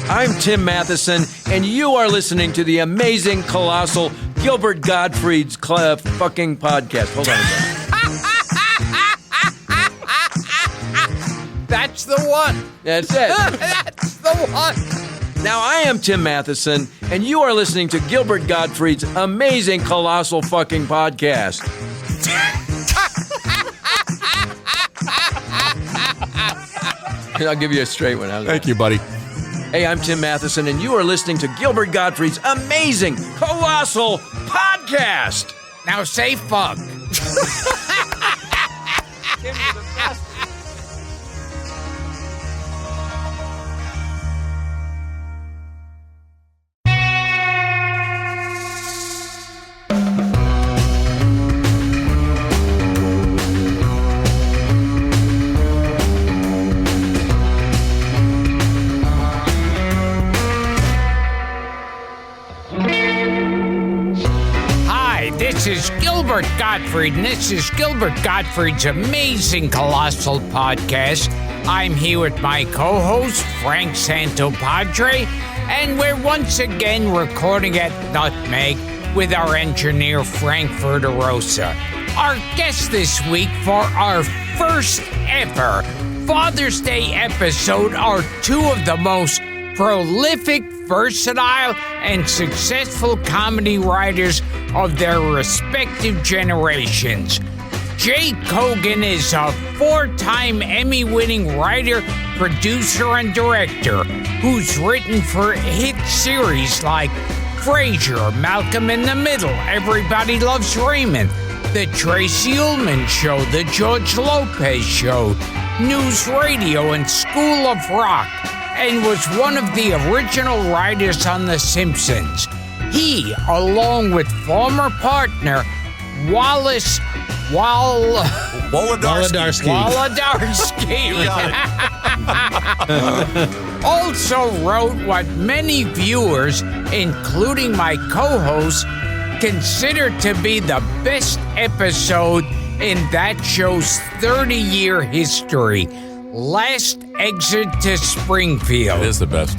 I'm Tim Matheson, and you are listening to the amazing, colossal Gilbert Gottfried's fucking podcast. Hold on a second. That's the one. That's it. That's the one. Now, I am Tim Matheson, and you are listening to Gilbert Gottfried's amazing, colossal fucking podcast. I'll give you a straight one. Thank you, buddy. Hey, I'm Tim Matheson, and you are listening to Gilbert Gottfried's amazing, colossal podcast. Now say fuck. This is Gilbert Gottfried, and this is Gilbert Gottfried's amazing colossal podcast. I'm here with my co-host, Frank Santopadre, and we're once again recording at Nutmeg with our engineer, Frank Verderosa. Our guests this week for our first ever Father's Day episode are two of the most prolific, versatile, and successful comedy writers of their respective generations. Jay Kogan is a four-time Emmy-winning writer, producer, and director who's written for hit series like Frasier, Malcolm in the Middle, Everybody Loves Raymond, The Tracy Ullman Show, The George Lopez Show, News Radio, and School of Rock, and was one of the original writers on The Simpsons. He, along with former partner Wallace Wolodarski. Also wrote what many viewers, including my co-host, consider to be the best episode in that show's 30-year history, Last Exit to Springfield. It is the best.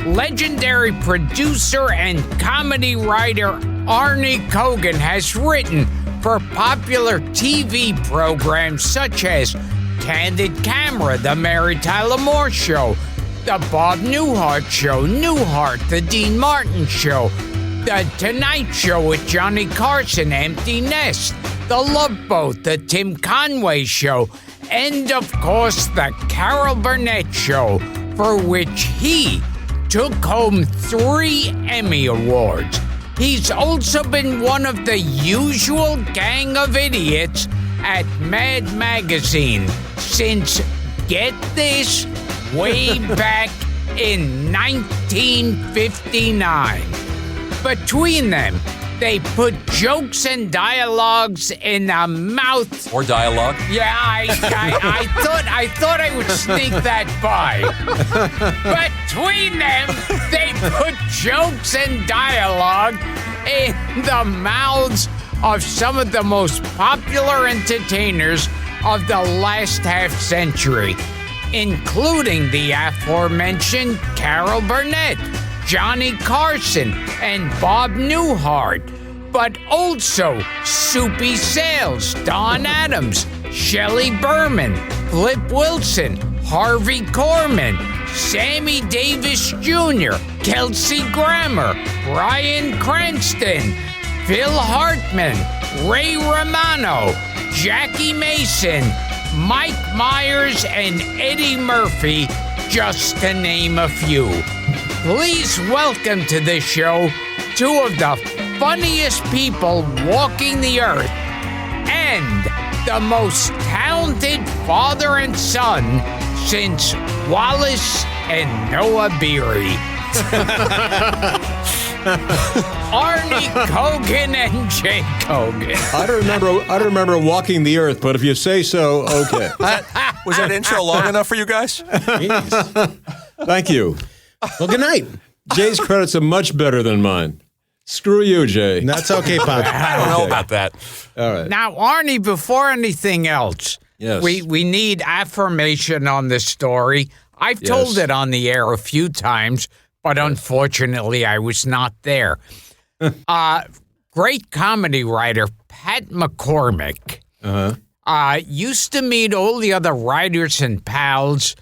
Legendary producer and comedy writer Arnie Kogan has written for popular TV programs such as Candid Camera, The Mary Tyler Moore Show, The Bob Newhart Show, Newhart, The Dean Martin Show, The Tonight Show with Johnny Carson, Empty Nest, The Love Boat, The Tim Conway Show, and of course The Carol Burnett Show, for which he took home 3 Emmy Awards. He's also been one of the usual gang of idiots at Mad Magazine since, get this, way back in 1959. Between them, they put jokes and dialogues in the mouth. Or dialogue. Yeah, I thought I would sneak that by. Between them, they put jokes and dialogue in the mouths of some of the most popular entertainers of the last half century, including the aforementioned Carol Burnett, Johnny Carson, and Bob Newhart, but also Soupy Sales, Don Adams, Shelley Berman, Flip Wilson, Harvey Korman, Sammy Davis Jr., Kelsey Grammer, Bryan Cranston, Phil Hartman, Ray Romano, Jackie Mason, Mike Myers, and Eddie Murphy, just to name a few. Please welcome to the show two of the funniest people walking the earth and the most talented father and son since Wallace and Noah Beery. Arnie Kogan and Jay Kogan. I don't remember walking the earth, but if you say so, okay. Was that intro long enough for you guys? Thank you. Well, good night. Jay's credits are much better than mine. Screw you, Jay. That's okay, Pop. I don't know about that. All right. Now, Arnie, before anything else, Yes. We need affirmation on this story. I've told it on the air a few times, but unfortunately I was not there. Great comedy writer Pat McCormick used to meet all the other writers and pals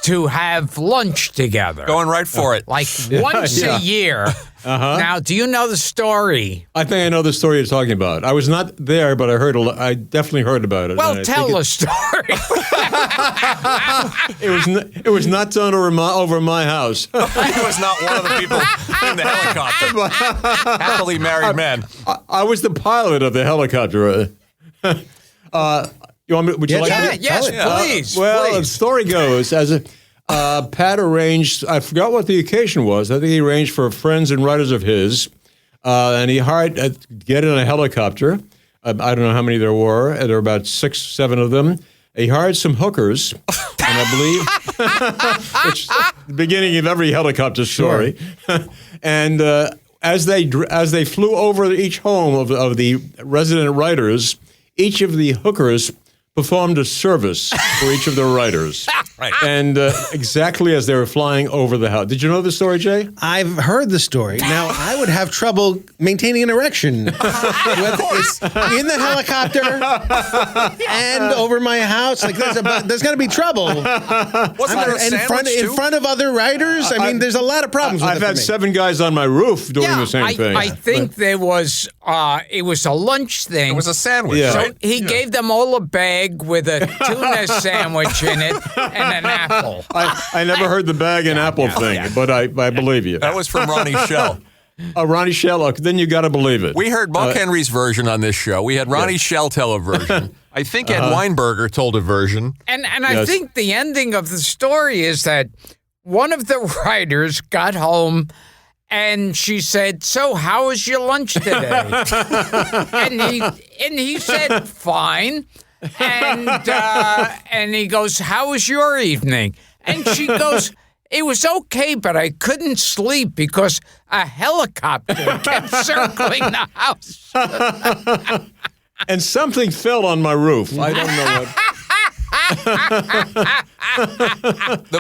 to have lunch together. Going right for it. Like once a year. Now, do you know the story? I think I know the story you're talking about. I was not there, but I definitely heard about it. Well, tell the story. It was not done over my house. He was not one of the people in the helicopter. Happily married man. I was the pilot of the helicopter. You want me? Would you like to? Yes, please. Well, please. the story goes Pat arranged. I forgot what the occasion was. I think he arranged for friends and writers of his, and he hired get in a helicopter. I don't know how many there were. There were about 6, 7 of them. He hired some hookers, and I believe, which is the beginning of every helicopter story. And as they flew over each home of the resident writers, each of the hookers performed a service for each of the writers. Right. And exactly as they were flying over the house. Did you know the story, Jay? I've heard the story. Now, I would have trouble maintaining an erection in the helicopter and over my house. Like there's going to be trouble. Wasn't there a sandwich in front of other writers? I mean, there's a lot of problems with I've it for had me. 7 guys on my roof doing the same thing. I think there was, it was a lunch thing. It was a sandwich, Yeah. So right? he gave them all a bag with a tuna sandwich in it and an apple. I never heard the bag and apple thing, but I believe you. That was from Ronnie Shell. Ronnie Shell, then you got to believe it. We heard Buck Henry's version on this show. We had Ronnie Shell tell a version. I think Ed Weinberger told a version. And I think the ending of the story is that one of the writers got home and she said, "So how was your lunch today?" and he said, "Fine." And he goes, "How was your evening?" And she goes, "It was okay, but I couldn't sleep because a helicopter kept circling the house." And something fell on my roof. I don't know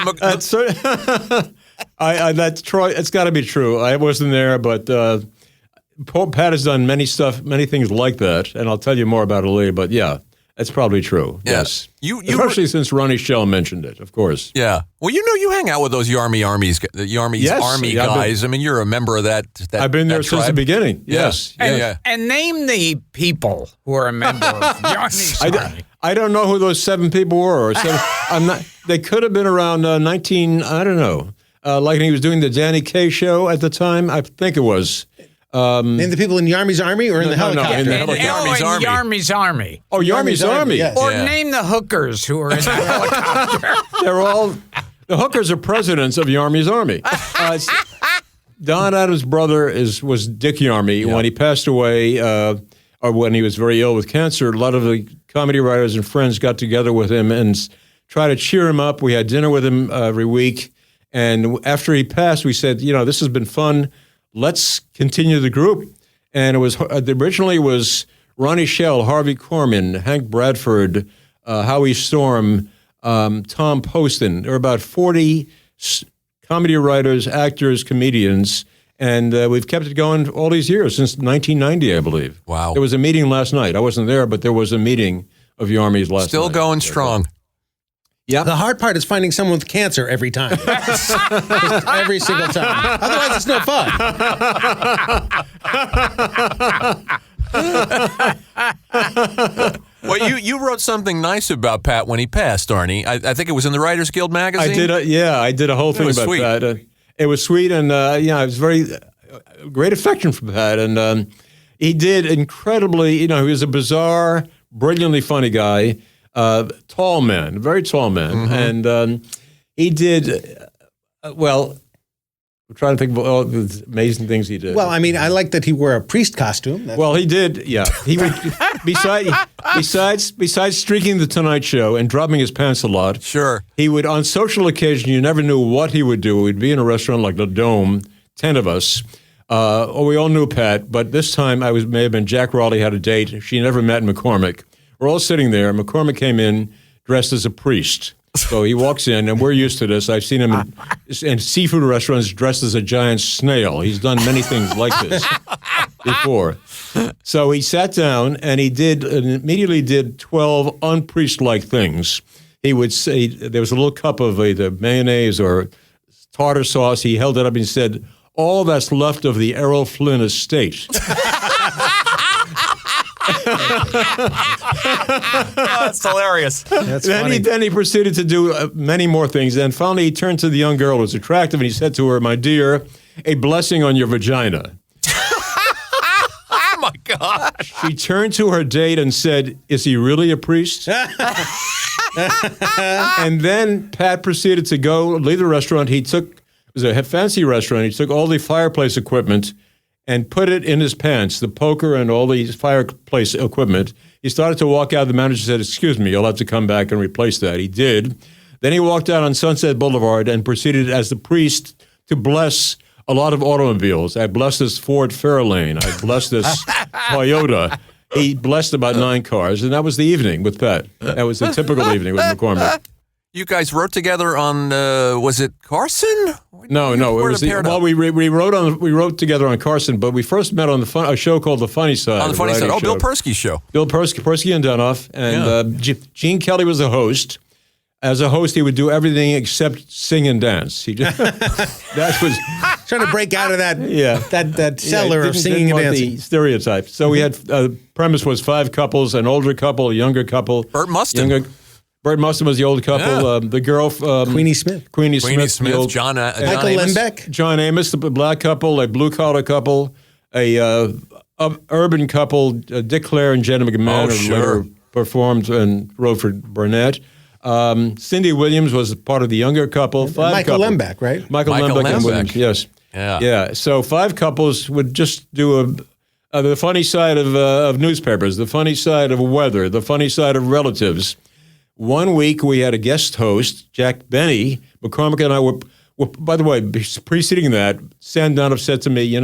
what. That's that's Troy. It's got to be true. I wasn't there, but Pat has done many things like that, and I'll tell you more about it later. But yeah. That's probably true. Yeah. Yes, Especially since Ronnie Shell mentioned it, of course. Yeah. Well, you hang out with those Army Army guys. I mean, you're a member of that. I've been there since the beginning. Yes. And name the people who are a member of the Army. I don't know who those 7 people were. I'm not. They could have been around 19. I don't know. Like he was doing the Danny Kaye show at the time. I think it was. Name the people in Yarmy's Army or in the helicopter? No, in the helicopter. Yarmy's Army. Oh, Yarmy's Army. Yes. Or name the hookers who are in the helicopter. They're all the hookers are presidents of Yarmy's Army. Don Adams' brother was Dick Yarmy. When he passed away, or when he was very ill with cancer, a lot of the comedy writers and friends got together with him and tried to cheer him up. We had dinner with him every week. And after he passed, we said, this has been fun. Let's continue the group. And it was originally was Ronnie Shell, Harvey Korman, Hank Bradford, Howie Storm, Tom Poston. There were about 40 comedy writers, actors, comedians, and we've kept it going all these years, since 1990, I believe. Wow. There was a meeting last night. I wasn't there, but there was a meeting of the Army's last night. Still going strong. Yeah. The hard part is finding someone with cancer every time. Every single time. Otherwise, it's no fun. Well, you wrote something nice about Pat when he passed, Arnie. I think it was in the Writers Guild magazine. I did a whole thing about sweet. Pat. It was sweet, and it was very great affection for Pat, and he did incredibly. He was a bizarre, brilliantly funny guy. Tall man, very tall man. And he did, well, I'm trying to think of all the amazing things he did. Well, I mean, I like that he wore a priest costume. Well, he did, yeah. He would, besides streaking the Tonight Show and dropping his pants a lot, sure, he would, on social occasion, you never knew what he would do. We'd be in a restaurant like the Dome, 10 of us. We all knew Pat, but this time may have been Jack Raleigh had a date. She never met McCormick. We're all sitting there. McCormick came in dressed as a priest. So he walks in, and we're used to this. I've seen him in seafood restaurants dressed as a giant snail. He's done many things like this before. So he sat down, and he immediately did 12 unpriest-like things. He would say, there was a little cup of either mayonnaise or tartar sauce. He held it up and he said, all that's left of the Errol Flynn estate. That's hilarious. Then he proceeded to do many more things. And finally, he turned to the young girl who was attractive, and he said to her, my dear, a blessing on your vagina. Oh, my God. She turned to her date and said, is he really a priest? And then Pat proceeded to leave the restaurant. It was a fancy restaurant. He took all the fireplace equipment and put it in his pants, the poker and all the fireplace equipment. He started to walk out. The manager said, excuse me, you'll have to come back and replace that. He did. Then he walked out on Sunset Boulevard and proceeded as the priest to bless a lot of automobiles. I blessed this Ford Fairlane. I blessed this Toyota. He blessed about 9 cars, and that was the evening with Pat. That was a typical evening with McCormick. You guys wrote together on, was it Carson? No. It was we wrote together on Carson, but we first met on a show called The Funny Side. On The Funny Side. Oh, Bill Persky's show. Bill Persky and Dunoff, and Gene Kelly was the host. As a host, he would do everything except sing and dance. That was trying to break out of that cellar of singing and dancing. The stereotype. So we had premise was 5 couples, an older couple, a younger couple. Burt Mustin. Burt Mustin was the old couple. Yeah. The girl, Queenie Smith, Michael Lembeck, John Amos, the black couple, a blue collar couple, a urban couple, Dick Clare and Jenna McMahon, who later performed and wrote for Burnett. Cindy Williams was part of the younger couple. Michael Lembeck, right? Michael Lembeck and Williams, yes. Yeah. So 5 couples would just do the funny side of newspapers, the funny side of weather, the funny side of relatives. One week we had a guest host, Jack Benny. McCormick and I were by the way, preceding that, Sam Donoff said to me,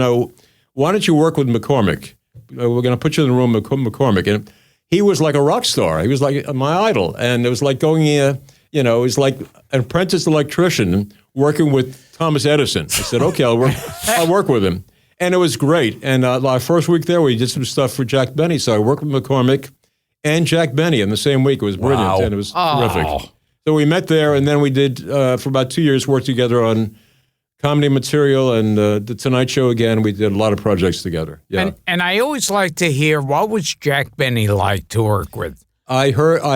why don't you work with McCormick? We're going to put you in the room with McCormick. And he was like a rock star. He was like my idol. And it was like going it was like an apprentice electrician working with Thomas Edison. I said, okay, I'll work with him. And it was great. And our first week there, we did some stuff for Jack Benny. So I worked with McCormick and Jack Benny in the same week. It was brilliant, and it was terrific. So we met there, and then we did, for about 2 years, work together on comedy material and The Tonight Show again. We did a lot of projects together. Yeah. And I always like to hear, what was Jack Benny like to work with? I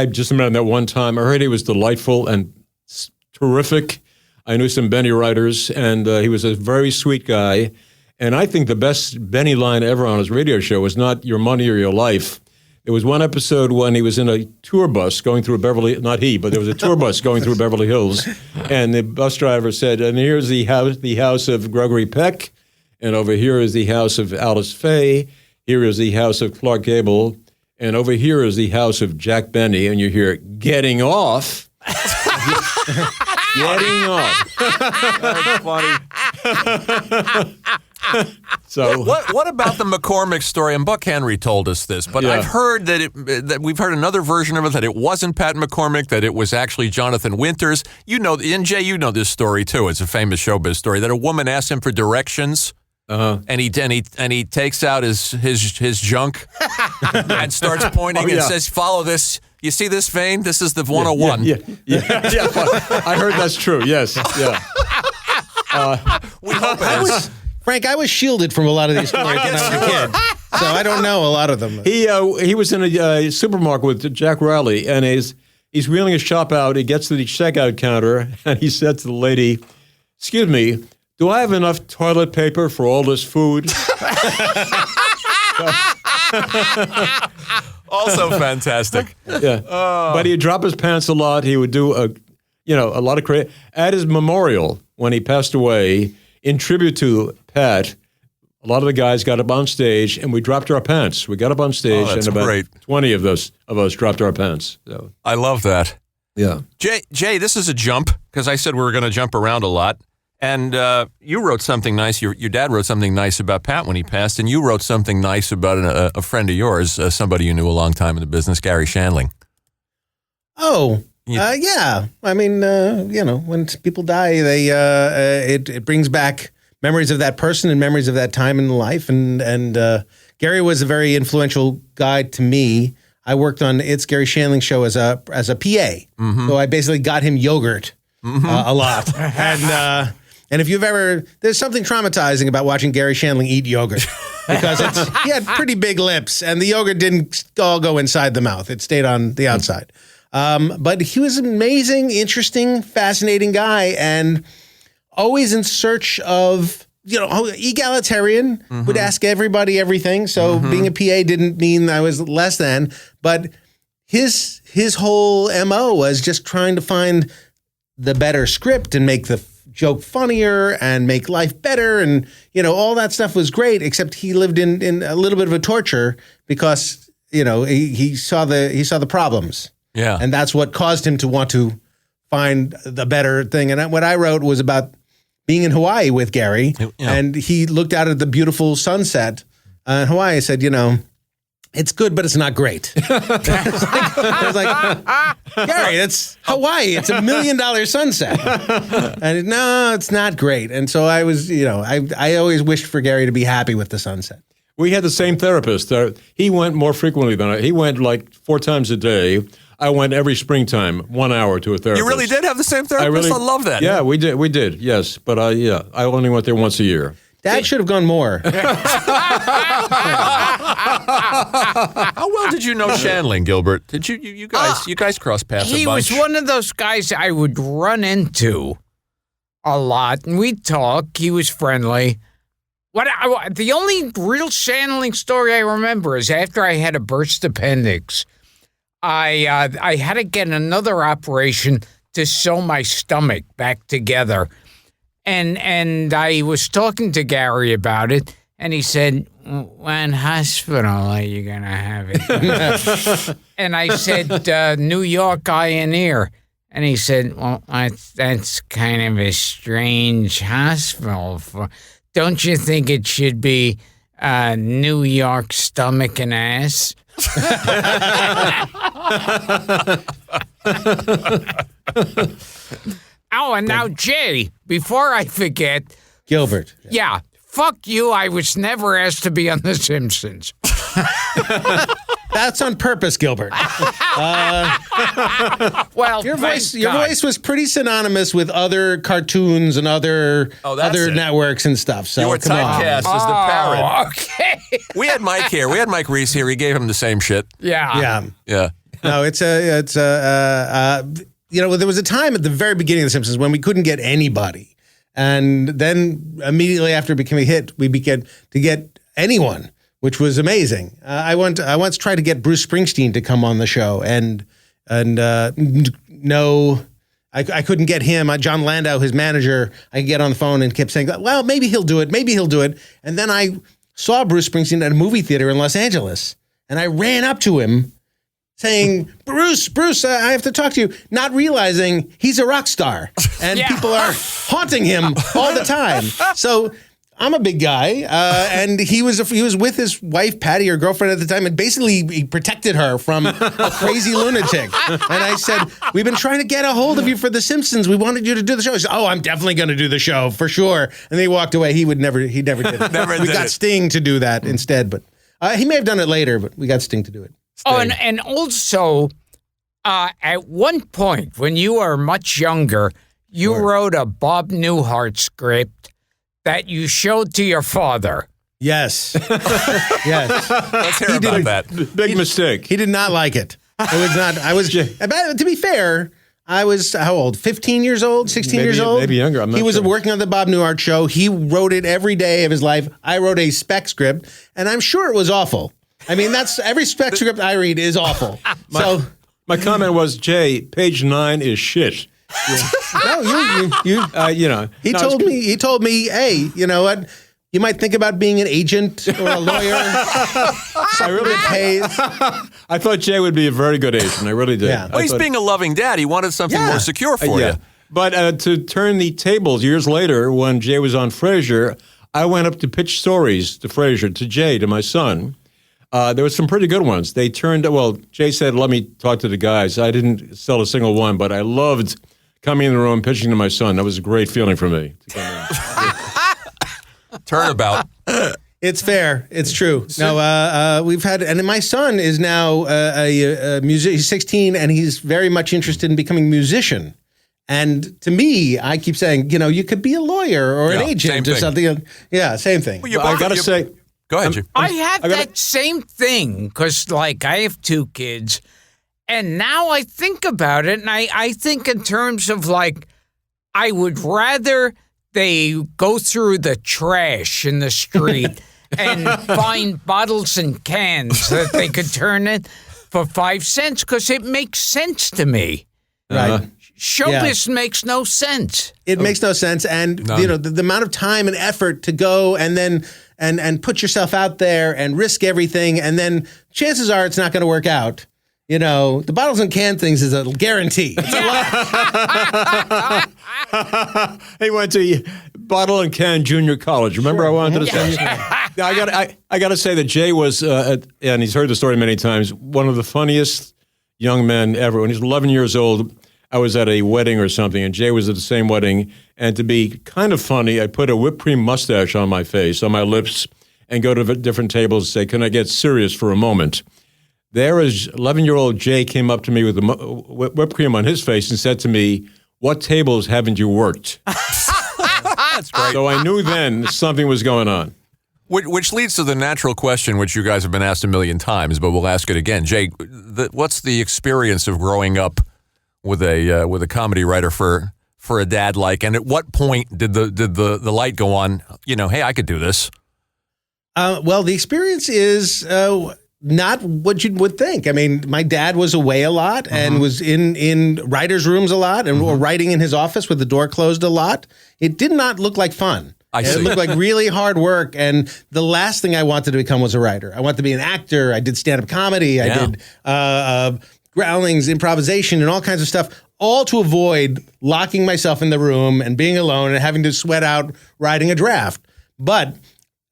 just met him that one time. I heard he was delightful and terrific. I knew some Benny writers, and he was a very sweet guy. And I think the best Benny line ever on his radio show was not your money or your life. There was one episode when he was in a tour bus going through not he, but there was a tour bus going through Beverly Hills, and the bus driver said, and here's the house of Gregory Peck, and over here is the house of Alice Faye, here is the house of Clark Gable, and over here is the house of Jack Benny, and you hear, getting off. Getting off. That's funny. So what about the McCormick story? And Buck Henry told us this, but I've heard that we've heard another version of it, that it wasn't Pat McCormick, that it was actually Jonathan Winters. And Jay, you know this story too. It's a famous showbiz story that a woman asked him for directions. And he takes out his junk and starts pointing and says, "Follow this. You see this vein? This is the 101." Yeah. I heard that's true. Yes. Yeah. We hope it is. Frank, I was shielded from a lot of these stories when I was a kid, so I don't know a lot of them. He was in a supermarket with Jack Riley, and he's wheeling his shop out. He gets to the checkout counter, and he said to the lady, "Excuse me, do I have enough toilet paper for all this food?" Also fantastic. Yeah, but he'd drop his pants a lot. He would do a lot of crazy. At his memorial, when he passed away, in tribute to Pat, a lot of the guys got up on stage, and we dropped our pants. We got up on stage, and about 20 of us dropped our pants. So. I love that. Yeah. Jay, this is a jump, because I said we were going to jump around a lot. And you wrote something nice. Your dad wrote something nice about Pat when he passed, and you wrote something nice about a friend of yours, somebody you knew a long time in the business, Gary Shandling. Oh, yeah. I mean, when people die, it brings back memories of that person and memories of that time in life. And Gary was a very influential guy to me. I worked on It's Gary Shandling show as a PA. So I basically got him yogurt a lot. And if you've ever, there's something traumatizing about watching Gary Shandling eat yogurt because he had pretty big lips and the yogurt didn't all go inside the mouth. It stayed on the outside. But he was an amazing, interesting, fascinating guy and always in search of, egalitarian, would ask everybody everything. So being a PA didn't mean I was less than, but his whole MO was just trying to find the better script and make the joke funnier and make life better. And, all that stuff was great, except he lived in a little bit of a torture because, he saw the problems. Yeah. And that's what caused him to want to find the better thing. And what I wrote was about being in Hawaii with Gary. Yeah. And he looked out at the beautiful sunset in Hawaii and said, it's good, but it's not great. I was like, Gary, that's Hawaii. It's $1 million sunset. And no, it's not great. And so I was, I always wished for Gary to be happy with the sunset. We had the same therapist. He went more frequently than I. He went like 4 times a day. I went every springtime, 1 hour to a therapist. You really did have the same therapist? I love that. Yeah, we did, yes. But I only went there once a year. Dad should have gone more. How well did you know Shandling, Gilbert? Did you guys cross paths a bunch? He was one of those guys I would run into a lot, and we'd talk. He was friendly. The only real Shandling story I remember is after I had a burst appendix, I had to get another operation to sew my stomach back together. And I was talking to Gary about it, and he said, "When hospital are you going to have it?" And I said, "New York Eye and Ear." And he said, "Well, that's kind of a strange hospital. Don't you think it should be New York Stomach and Ass?" Oh, and now, Jay, before I forget... Gilbert. Yeah, fuck you. I was never asked to be on The Simpsons. That's on purpose, Gilbert. Well, your voice was pretty synonymous with other cartoons and other networks and stuff. So you were typecast as the parrot. Okay. We had Mike here. We had Mike Reese here. He gave him the same shit. Yeah. No, there was a time at the very beginning of The Simpsons when we couldn't get anybody. And then immediately after it became a hit, we began to get anyone, which was amazing. I once tried to get Bruce Springsteen to come on the show, and no, I couldn't get him. John Landau, his manager, I could get on the phone and kept saying, well, maybe he'll do it. Maybe he'll do it. And then I saw Bruce Springsteen at a movie theater in Los Angeles, and I ran up to him saying, Bruce, I have to talk to you, not realizing he's a rock star and people are haunting him all the time. So I'm a big guy, and he was with his wife, Patty, her girlfriend at the time, and basically he protected her from a crazy lunatic. And I said, we've been trying to get a hold of you for The Simpsons. We wanted you to do the show. He said, oh, I'm definitely going to do the show for sure. And then he walked away. He never did it. We got Sting to do that instead, but he may have done it later, but we got Sting to do it. Oh, and also, at one point, when you were much younger, you wrote a Bob Newhart script that you showed to your father. Yes. Yes. Let's hear about that. Big mistake. He did not like it. To be fair, I was, how old? 15 years old? 16 years old? Maybe younger. I'm not He was sure. working on the Bob Newhart show. He wrote it every day of his life. I wrote a spec script, and I'm sure it was awful. I mean, every spec script I read is awful. My comment was, Jay, page 9 is shit. No, He told me, hey, you know what? You might think about being an agent or a lawyer. I really pays. I thought Jay would be a very good agent. I really did. Yeah. Well, he's being a loving dad. He wanted something more secure for you. But to turn the tables, years later, when Jay was on Frasier, I went up to pitch stories to Frasier, to Jay, to my son. There were some pretty good ones. They turned, Jay said, let me talk to the guys. I didn't sell a single one, but I loved coming in the room, pitching to my son. That was a great feeling for me. Turnabout. It's fair. It's true. No, we've had, and my son is now a musician. He's 16, and he's very much interested in becoming a musician. And to me, I keep saying, you could be a lawyer or an agent or something. Yeah, same thing. Well, I got to say, go ahead, Jim. I have that same thing because, I have 2 kids, and now I think about it, and I think in terms of, I would rather they go through the trash in the street and find bottles and cans that they could turn in for 5 cents because it makes sense to me. Right. Showbiz makes no sense. It makes no sense. And, the amount of time and effort to go and then and put yourself out there and risk everything. And then chances are it's not going to work out. The bottles and can things is a guarantee. It's a lot. he went to Bottle and Can Junior College. Remember, I wanted to say. I got to say that Jay was, and he's heard the story many times, one of the funniest young men ever. When he was 11 years old, I was at a wedding or something, and Jay was at the same wedding. And to be kind of funny, I put a whipped cream mustache on my face, on my lips, and go to different tables and say, "Can I get serious for a moment?" There is 11-year-old Jay came up to me with whipped cream on his face and said to me, "What tables haven't you worked?" That's great. So I knew then something was going on. Which leads to the natural question, which you guys have been asked a million times, but we'll ask it again. Jay, what's the experience of growing up with a comedy writer for a dad like? And at what point did the light go on? Hey, I could do this. Well, the experience is not what you would think. I mean, my dad was away a lot and was in writers' rooms a lot and or writing in his office with the door closed a lot. It did not look like fun. It looked like really hard work. And the last thing I wanted to become was a writer. I wanted to be an actor. I did stand-up comedy. I did growlings, improvisation, and all kinds of stuff, all to avoid locking myself in the room and being alone and having to sweat out writing a draft. But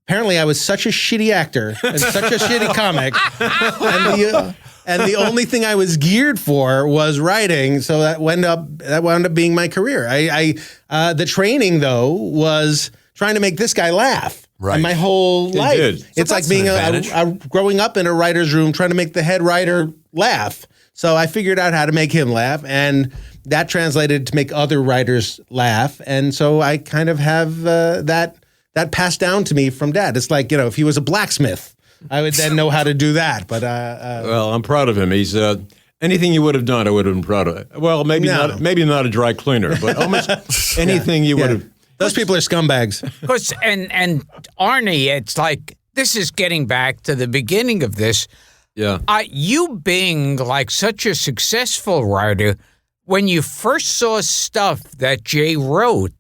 apparently I was such a shitty actor and such a shitty comic. And the only thing I was geared for was writing, so that wound up being my career. The training, though, was trying to make this guy laugh. Right. And my whole life. Did. It's So like that's being an growing up in a writer's room trying to make the head writer laugh. So I figured out how to make him laugh, and that translated to make other writers laugh. And so I kind of have that passed down to me from Dad. It's like, if he was a blacksmith, I would then know how to do that. But well, I'm proud of him. He's anything you would have done, I would have been proud of. Well, maybe not a dry cleaner, but almost anything you would have. Those people are scumbags. And Arnie, it's like, this is getting back to the beginning of this. Yeah. You being like such a successful writer, when you first saw stuff that Jay wrote,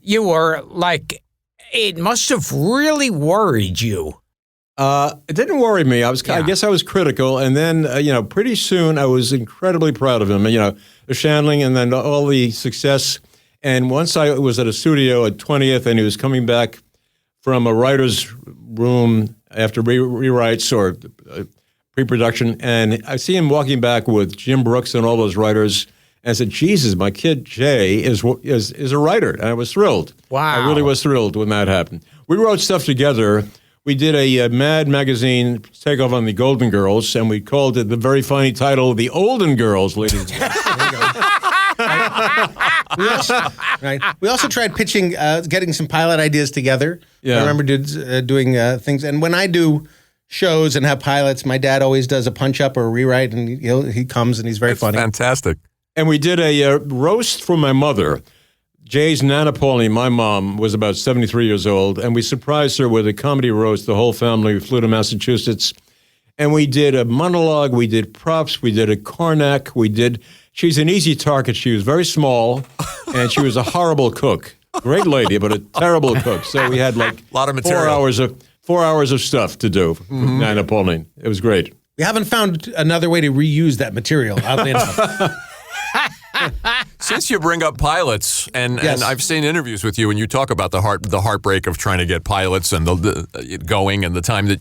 you were like, it must have really worried you. It didn't worry me. I guess I was critical, and then pretty soon I was incredibly proud of him. The Shandling, and then all the success. And once I was at a studio at 20th, and he was coming back from a writer's room after rewrites or pre-production, and I see him walking back with Jim Brooks and all those writers. And I said, "Jesus, my kid Jay is a writer," and I was thrilled. Wow! I really was thrilled when that happened. We wrote stuff together. We did a Mad magazine takeoff on the Golden Girls, and we called it the very funny title, "The Olden Girls," ladies and gentlemen. We also tried pitching, getting some pilot ideas together. Yeah. I remember doing things. And when I do shows and have pilots, my dad always does a punch-up or a rewrite, and he comes and he's very funny. Fantastic. And we did a roast for my mother. Jay's Nana Pauline, my mom, was about 73 years old, and we surprised her with a comedy roast. The whole family flew to Massachusetts, and we did a monologue, we did props, we did a Karnak, she's an easy target. She was very small, and she was a horrible cook. Great lady, but a terrible cook. So we had like a lot of material. 4 hours of stuff to do for Nana Pauline. It was great. We haven't found another way to reuse that material, oddly enough. Since you bring up pilots, and I've seen interviews with you, and you talk about the heartbreak of trying to get pilots and the going and the time that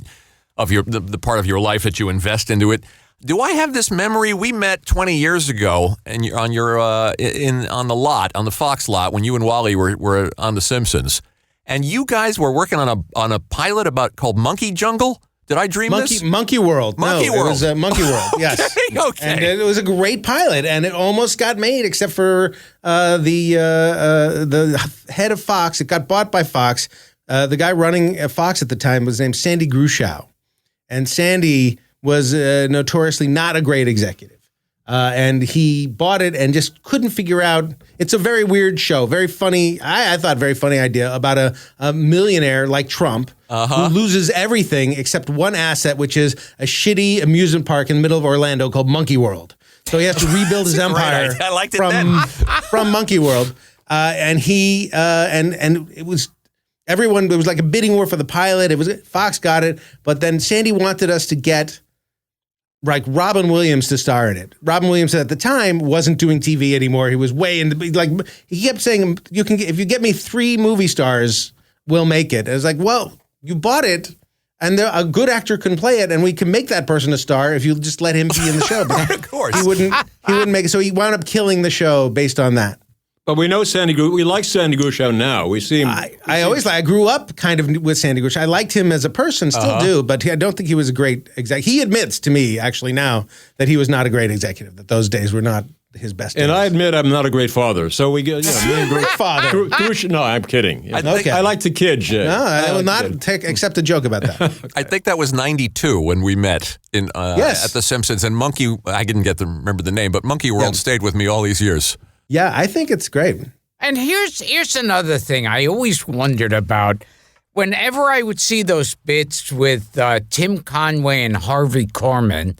of the part of your life that you invest into it. Do I have this memory? We met 20 years ago, and on the Fox lot when you and Wally were on The Simpsons, and you guys were working on a pilot called Monkey Jungle. Did I dream this? Monkey World. Monkey World. It was Monkey World. Yes. Okay. And it was a great pilot, and it almost got made, except for the head of Fox. It got bought by Fox. The guy running Fox at the time was named Sandy Grushow, and Sandy was notoriously not a great executive. And he bought it and just couldn't figure out. It's a very weird show, very funny. I thought very funny idea about a millionaire like Trump who loses everything except one asset, which is a shitty amusement park in the middle of Orlando called Monkey World. So he has to rebuild his empire from Monkey World. And he and it was everyone. It was like a bidding war for the pilot. Fox got it, but then Sandy wanted us to get like Robin Williams to star in it. Robin Williams at the time wasn't doing TV anymore. He was way in the he kept saying, if you get me 3 movie stars, we'll make it. I was like, well, you bought it, and a good actor can play it, and we can make that person a star if you just let him be in the show. But of course, he wouldn't make it. So he wound up killing the show based on that. But we know Sandy. We like Sandy Grushow now. We see him. I grew up kind of with Sandy Grushow. I liked him as a person, still do, but I don't think he was a great executive. He admits to me, actually, now that he was not a great executive. That those days were not his best days. And I admit I'm not a great father. So we get great father. No, I'm kidding. Okay. I like the kid, Jay. No, I will not accept a joke about that. I think that was 92 when we met at The Simpsons, and Monkey. I didn't get to remember the name, but Monkey World stayed with me all these years. Yeah, I think it's great. And here's another thing I always wondered about. Whenever I would see those bits with Tim Conway and Harvey Korman,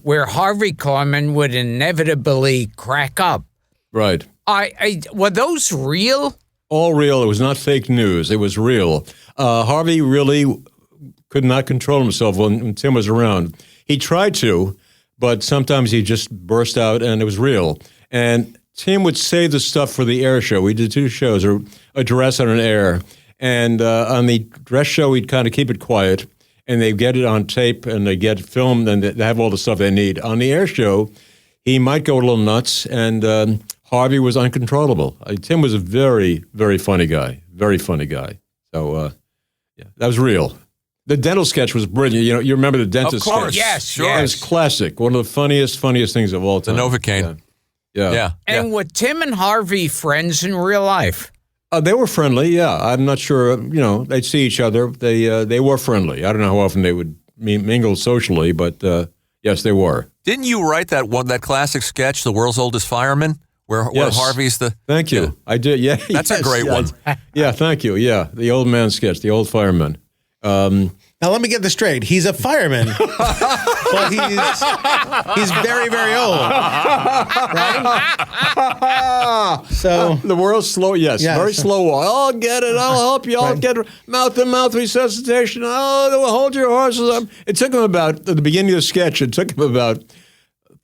where Harvey Korman would inevitably crack up. Right. Were those real? All real. It was not fake news. It was real. Harvey really could not control himself when Tim was around. He tried to, but sometimes he just burst out, and it was real. And Tim would save the stuff for the air show. We did 2 shows, or a dress on an air. And on the dress show, we'd kind of keep it quiet, and they'd get it on tape, and they get it filmed, and they have all the stuff they need. On the air show, he might go a little nuts, and Harvey was uncontrollable. Tim was a very, very funny guy. Very funny guy. So, that was real. The dental sketch was brilliant. You remember the dentist sketch? Of course. Yes, sure. It was classic. One of the funniest things of all time. The Novocaine. Yeah. And were Tim and Harvey friends in real life? They were friendly, yeah. I'm not sure, they'd see each other. They were friendly. I don't know how often they would mingle socially, but yes, they were. Didn't you write that classic sketch, The World's Oldest Fireman, where Harvey's the... Thank you. Yeah. I did, yeah. That's a great one. Yeah, thank you, yeah. The old man sketch, the old fireman. Now let me get this straight. He's a fireman, but he's very, very old, right? So the world's slow. Yes, very slow. I'll get it. I'll help you. I'll get mouth-to-mouth resuscitation. Oh, hold your horses. It took him about at the beginning of the sketch. It took him about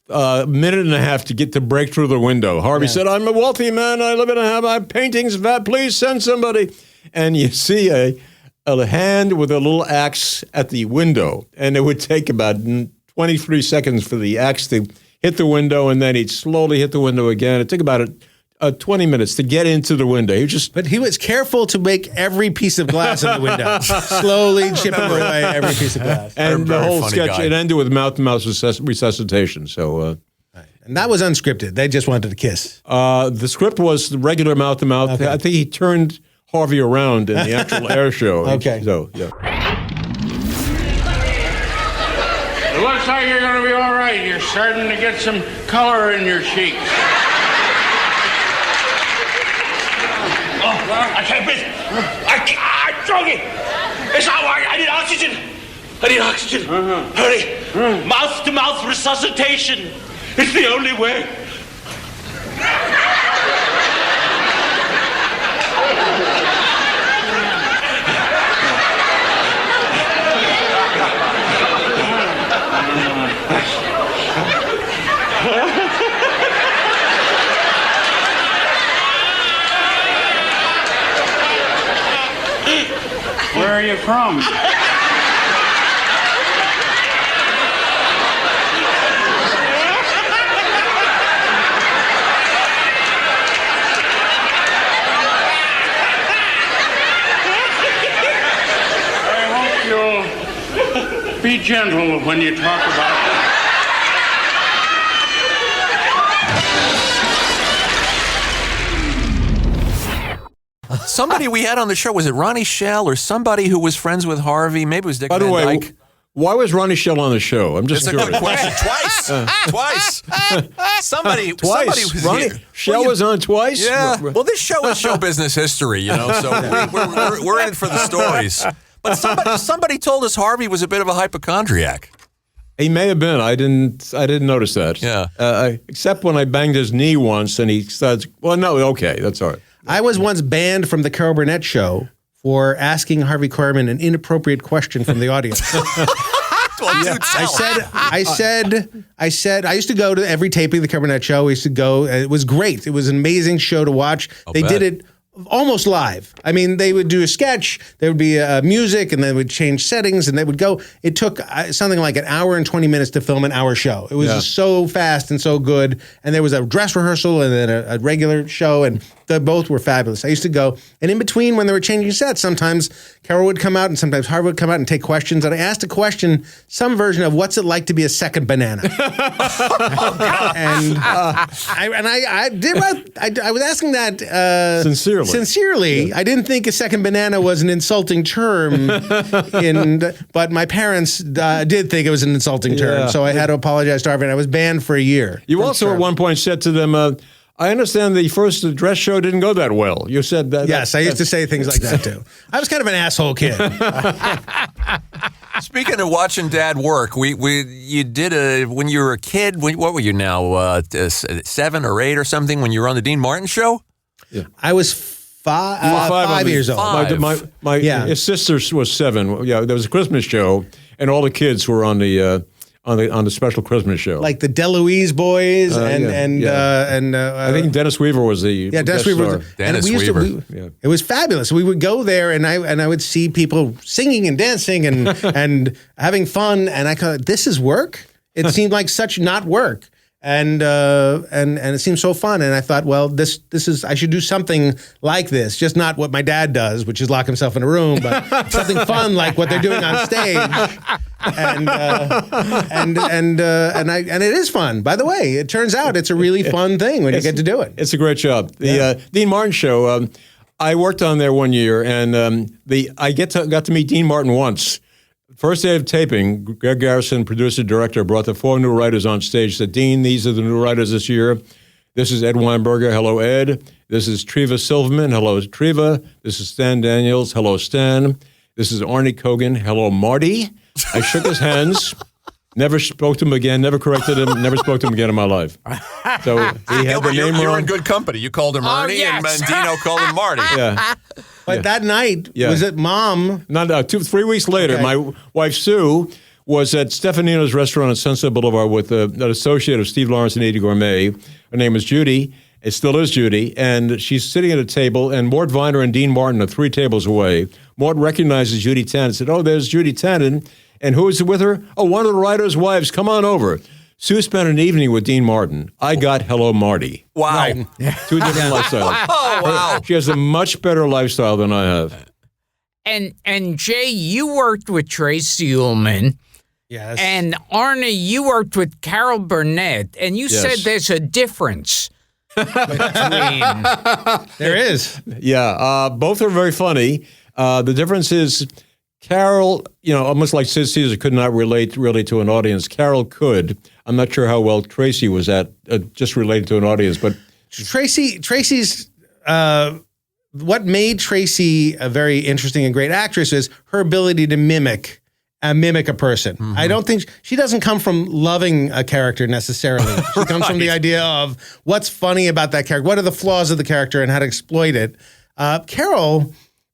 a minute and a half to break through the window. Harvey said, "I'm a wealthy man. I live in my paintings. Please send somebody." And you see a hand with a little axe at the window, and it would take about 23 seconds for the axe to hit the window, and then he'd slowly hit the window again. It took about 20 minutes to get into the window. But he was careful to make every piece of glass in the window, slowly chipping away every piece of glass. And the whole sketch, it ended with mouth-to-mouth resuscitation. So, and that was unscripted. They just wanted to kiss. The script was regular mouth-to-mouth. Okay. I think he turned Harvey around in the actual air show. Okay. So, yeah. It looks like you're going to be all right. You're starting to get some color in your cheeks. I can't breathe. I'm choking. It's not working. I need oxygen. Hurry. Mouth-to-mouth resuscitation. It's the only way. you from? Be gentle when you talk about it. Somebody we had on the show, was it Ronnie Shell or somebody who was friends with Harvey? Maybe it was Dick By Van the way, Dyke. why was Ronnie Shell on the show? I'm just It's a curious. good question. Twice. Somebody Twice. was Ronnie here. Shell was on twice? Yeah. Well, this show is show business history, you know, so we're in it for the stories. But somebody told us Harvey was a bit of a hypochondriac. He may have been. I didn't notice that. Yeah. Except when I banged his knee once and he said, well, no, okay, that's all right. I was once banned from the Carol Burnett show for asking Harvey Korman an inappropriate question from the audience. Well, dude, I said, I used to go to every taping of the Carol Burnett show. We used to go. It was great. It was an amazing show to watch. They did it almost live. I mean, they would do a sketch, there would be music, and they would change settings, and they would go. It took something like an hour and 20 minutes to film an hour show. It was just so fast and so good. And there was a dress rehearsal and then a regular show, and they both were fabulous. I used to go, and in between when they were changing sets, sometimes Carol would come out and sometimes Harvey would come out and take questions. And I asked a question, some version of what's it like to be a second banana? And I was asking that sincerely. I didn't think a second banana was an insulting term, but my parents did think it was an insulting term. So I had to apologize to Harvey, and I was banned for a year. You also at one point said to them, I understand the first dress show didn't go that well. You said that. Yes, I used to say things like that too. I was kind of an asshole kid. Speaking of watching Dad work, you did when you were a kid. What were you now, 7 or 8 or something? When you were on the Dean Martin show? Yeah. I was 5 years old. His sister was 7. Yeah, there was a Christmas show, and all the kids were on the special Christmas show, like the DeLuise boys, and I think Dennis Weaver was the Dennis Weaver. It was fabulous. We would go there, and I would see people singing and dancing and having fun, and I thought, this is work. It seemed like such not work. And it seemed so fun, and I thought, well, this is, I should do something like this, just not what my dad does, which is lock himself in a room, but something fun like what they're doing on stage. And it is fun. By the way, it turns out it's a really fun thing when you get to do it. It's a great job. The Dean Martin show, I worked on there one year, and I got to meet Dean Martin once. First day of taping, Greg Garrison, producer, director, brought the 4 new writers on stage, said, Dean, these are the new writers this year. This is Ed Weinberger. Hello, Ed. This is Treva Silverman. Hello, Treva. This is Stan Daniels. Hello, Stan. This is Arnie Kogan. Hello, Marty. I shook his hands. Never spoke to him again, never corrected him, never spoke to him again in my life. So he had the name wrong. You're in good company. You called him Ernie, and Dino called him Marty. Yeah. But that night, was it Mom? Not 3 weeks later, my wife Sue was at Stefanino's restaurant on Sunset Boulevard with an associate of Steve Lawrence and Edie Gourmet. Her name was Judy. It still is Judy. And she's sitting at a table, and Mort Viner and Dean Martin are 3 tables away. Mort recognizes Judy Tannen and said, oh, there's Judy Tannen. And who is with her? Oh, one of the writers' wives. Come on over. Sue spent an evening with Dean Martin. I got Hello, Marty. Wow. Right. 2 different lifestyles. Oh, wow. She has a much better lifestyle than I have. And Jay, you worked with Tracy Ullman. Yes. And Arnie, you worked with Carol Burnett. And you said there's a difference between... There is. Yeah. Both are very funny. The difference is... Carol, almost like Sid Caesar could not relate really to an audience. Carol could. I'm not sure how well Tracy was at just relating to an audience, but Tracy's what made Tracy a very interesting and great actress is her ability to mimic a person. Mm-hmm. I don't think she doesn't come from loving a character necessarily. She comes from the idea of what's funny about that character, what are the flaws of the character, and how to exploit it. Carol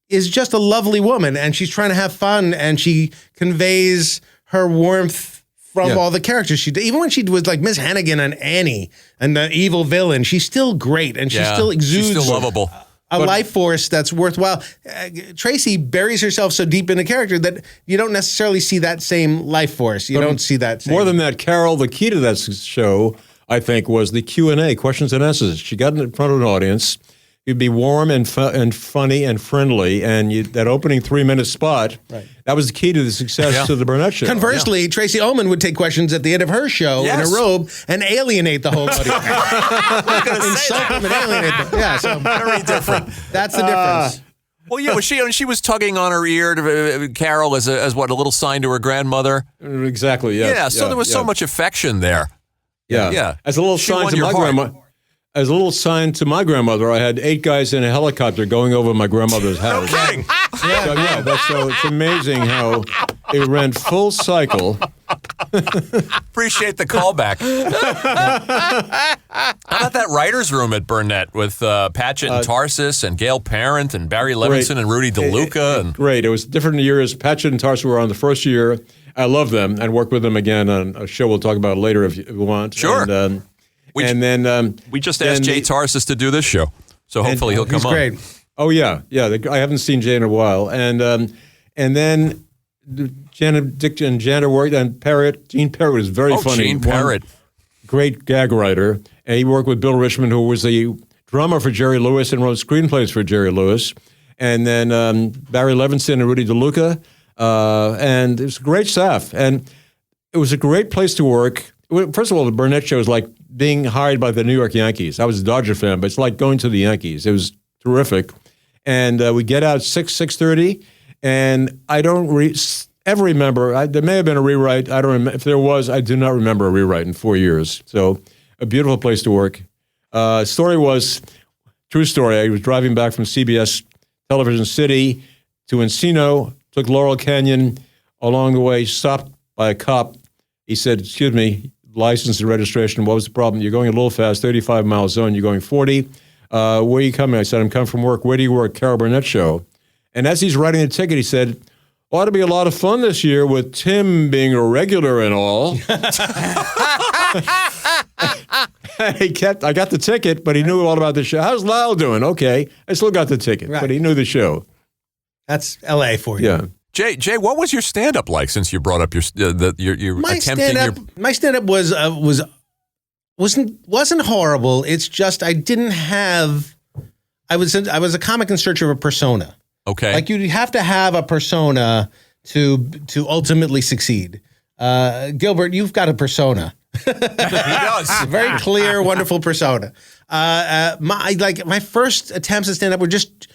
is just a lovely woman, and she's trying to have fun, and she conveys her warmth from all the characters she did. Even when she was like Miss Hannigan and Annie and the evil villain, she's still great, and she still exudes. She's still lovable. life force that's worthwhile. Tracy buries herself so deep in a character that you don't necessarily see that same life force. You don't see that same. More than that, Carol, the key to that show, I think, was the Q&A, questions and answers. She got in front of an audience. You'd be warm and funny and friendly, and that opening 3-minute spot, that was the key to the success of the Burnett Show. Conversely, Tracy Ullman would take questions at the end of her show in a robe and alienate the whole audience. Insult them and alienate them. Yeah, so very different. That's the difference. Well, yeah, she was tugging on her ear to Carol as a little sign to her grandmother. Exactly. Yes. Yeah. So there was so much affection there. Yeah. As a little sign to my grandma. As a little sign to my grandmother, I had 8 guys in a helicopter going over my grandmother's house. No kidding. So it's amazing how it ran full cycle. Appreciate the callback. How about that writer's room at Burnett with Patchett and Tarsus and Gail Parent and Barry Levinson and Rudy DeLuca? Great. It was different years. Patchett and Tarsus were on the first year. I love them and work with them again on a show we'll talk about later if you want. Sure. And then we just asked Jay Tarsus to do this show, so hopefully he'll come on. He's great. Oh yeah. I haven't seen Jay in a while, and then Dick and Janet worked on Parrott. Gene Parrott was very funny. Gene Parrott, great gag writer, and he worked with Bill Richmond, who was the drummer for Jerry Lewis and wrote screenplays for Jerry Lewis, and then Barry Levinson and Rudy DeLuca, and it was a great staff, and it was a great place to work. First of all, the Burnett Show is like being hired by the New York Yankees. I was a Dodger fan, but it's like going to the Yankees. It was terrific. And we get out 6:30, and I don't ever remember. There may have been a rewrite. I don't remember. If there was, I do not remember a rewrite in 4 years. So a beautiful place to work. Story was, true story, I was driving back from CBS Television City to Encino, took Laurel Canyon. Along the way, stopped by a cop. He said, "Excuse me, license and registration. What was the problem? You're going a little fast, 35-mile zone. You're going 40. Where are you coming?" I said, "I'm coming from work." "Where do you work?" "Carol Burnett Show." And as he's writing the ticket, he said, "Ought to be a lot of fun this year with Tim being a regular and all." I got the ticket, but he knew all about the show. "How's Lyle doing?" "Okay." I still got the ticket, but he knew the show. That's L.A. for you. Yeah. Jay, what was your stand-up like? Since you brought up your attempting my stand-up wasn't horrible. It's just I didn't have. I was a comic in search of a persona. Okay, like you have to have a persona to ultimately succeed. Gilbert, you've got a persona. He does. A very clear, wonderful persona. My first attempts at stand-up were just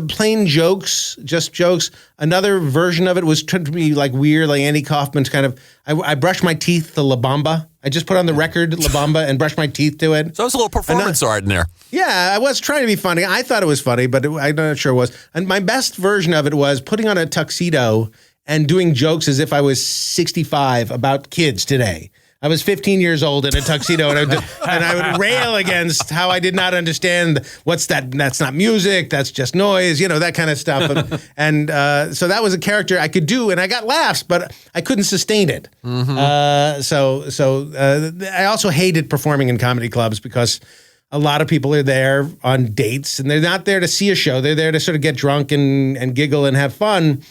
plain jokes, just jokes. Another version of it was trying to be like weird, like Andy Kaufman's kind of. I brushed my teeth to La Bamba. I just put on the record La Bamba and brushed my teeth to it. So there's a little performance art in there. Yeah, I was trying to be funny. I thought it was funny, but I'm not sure it was. And my best version of it was putting on a tuxedo and doing jokes as if I was 65 about kids today. I was 15 years old in a tuxedo, and I would rail against how I did not understand what's that. That's not music. That's just noise. That kind of stuff. And so that was a character I could do, and I got laughs, but I couldn't sustain it. Mm-hmm. So I also hated performing in comedy clubs because a lot of people are there on dates, and they're not there to see a show. They're there to sort of get drunk and giggle and have fun.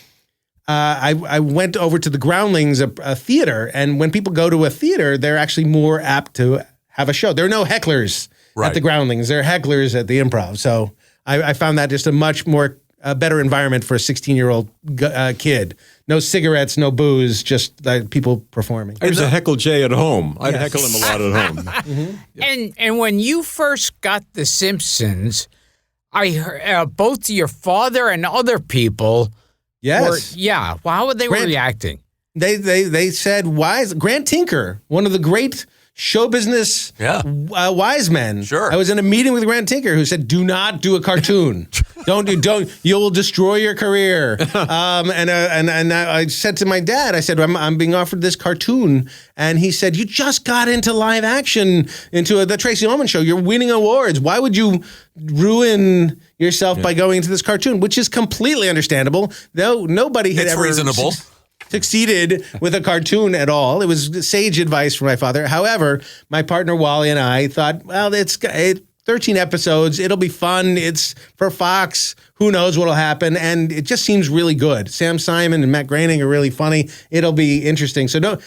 I went over to the Groundlings, a theater, and when people go to a theater, they're actually more apt to have a show. There are no hecklers at the Groundlings. There are hecklers at the Improv. So I found that just a much more better environment for a 16-year-old kid. No cigarettes, no booze, just people performing. I was a heckle Jay at home. I'd heckle him a lot at home. Mm-hmm. Yeah. And when you first got The Simpsons, I heard both your father and other people. Yes. Well, how were they reacting? They said wise. Grant Tinker, one of the great show business wise men. Sure. I was in a meeting with Grant Tinker who said, "Do not do a cartoon. Don't. You'll destroy your career." And I said to my dad, I said, I'm being offered this cartoon, and he said, "You just got into live action, into the Tracy Ullman show. You're winning awards. Why would you ruin yourself by going into this cartoon?" Which is completely understandable, though nobody had ever reasonable. Succeeded with a cartoon at all. It was sage advice from my father. However, my partner Wally and I thought, well, 13 episodes. It'll be fun. It's for Fox. Who knows what'll happen? And it just seems really good. Sam Simon and Matt Groening are really funny. It'll be interesting. So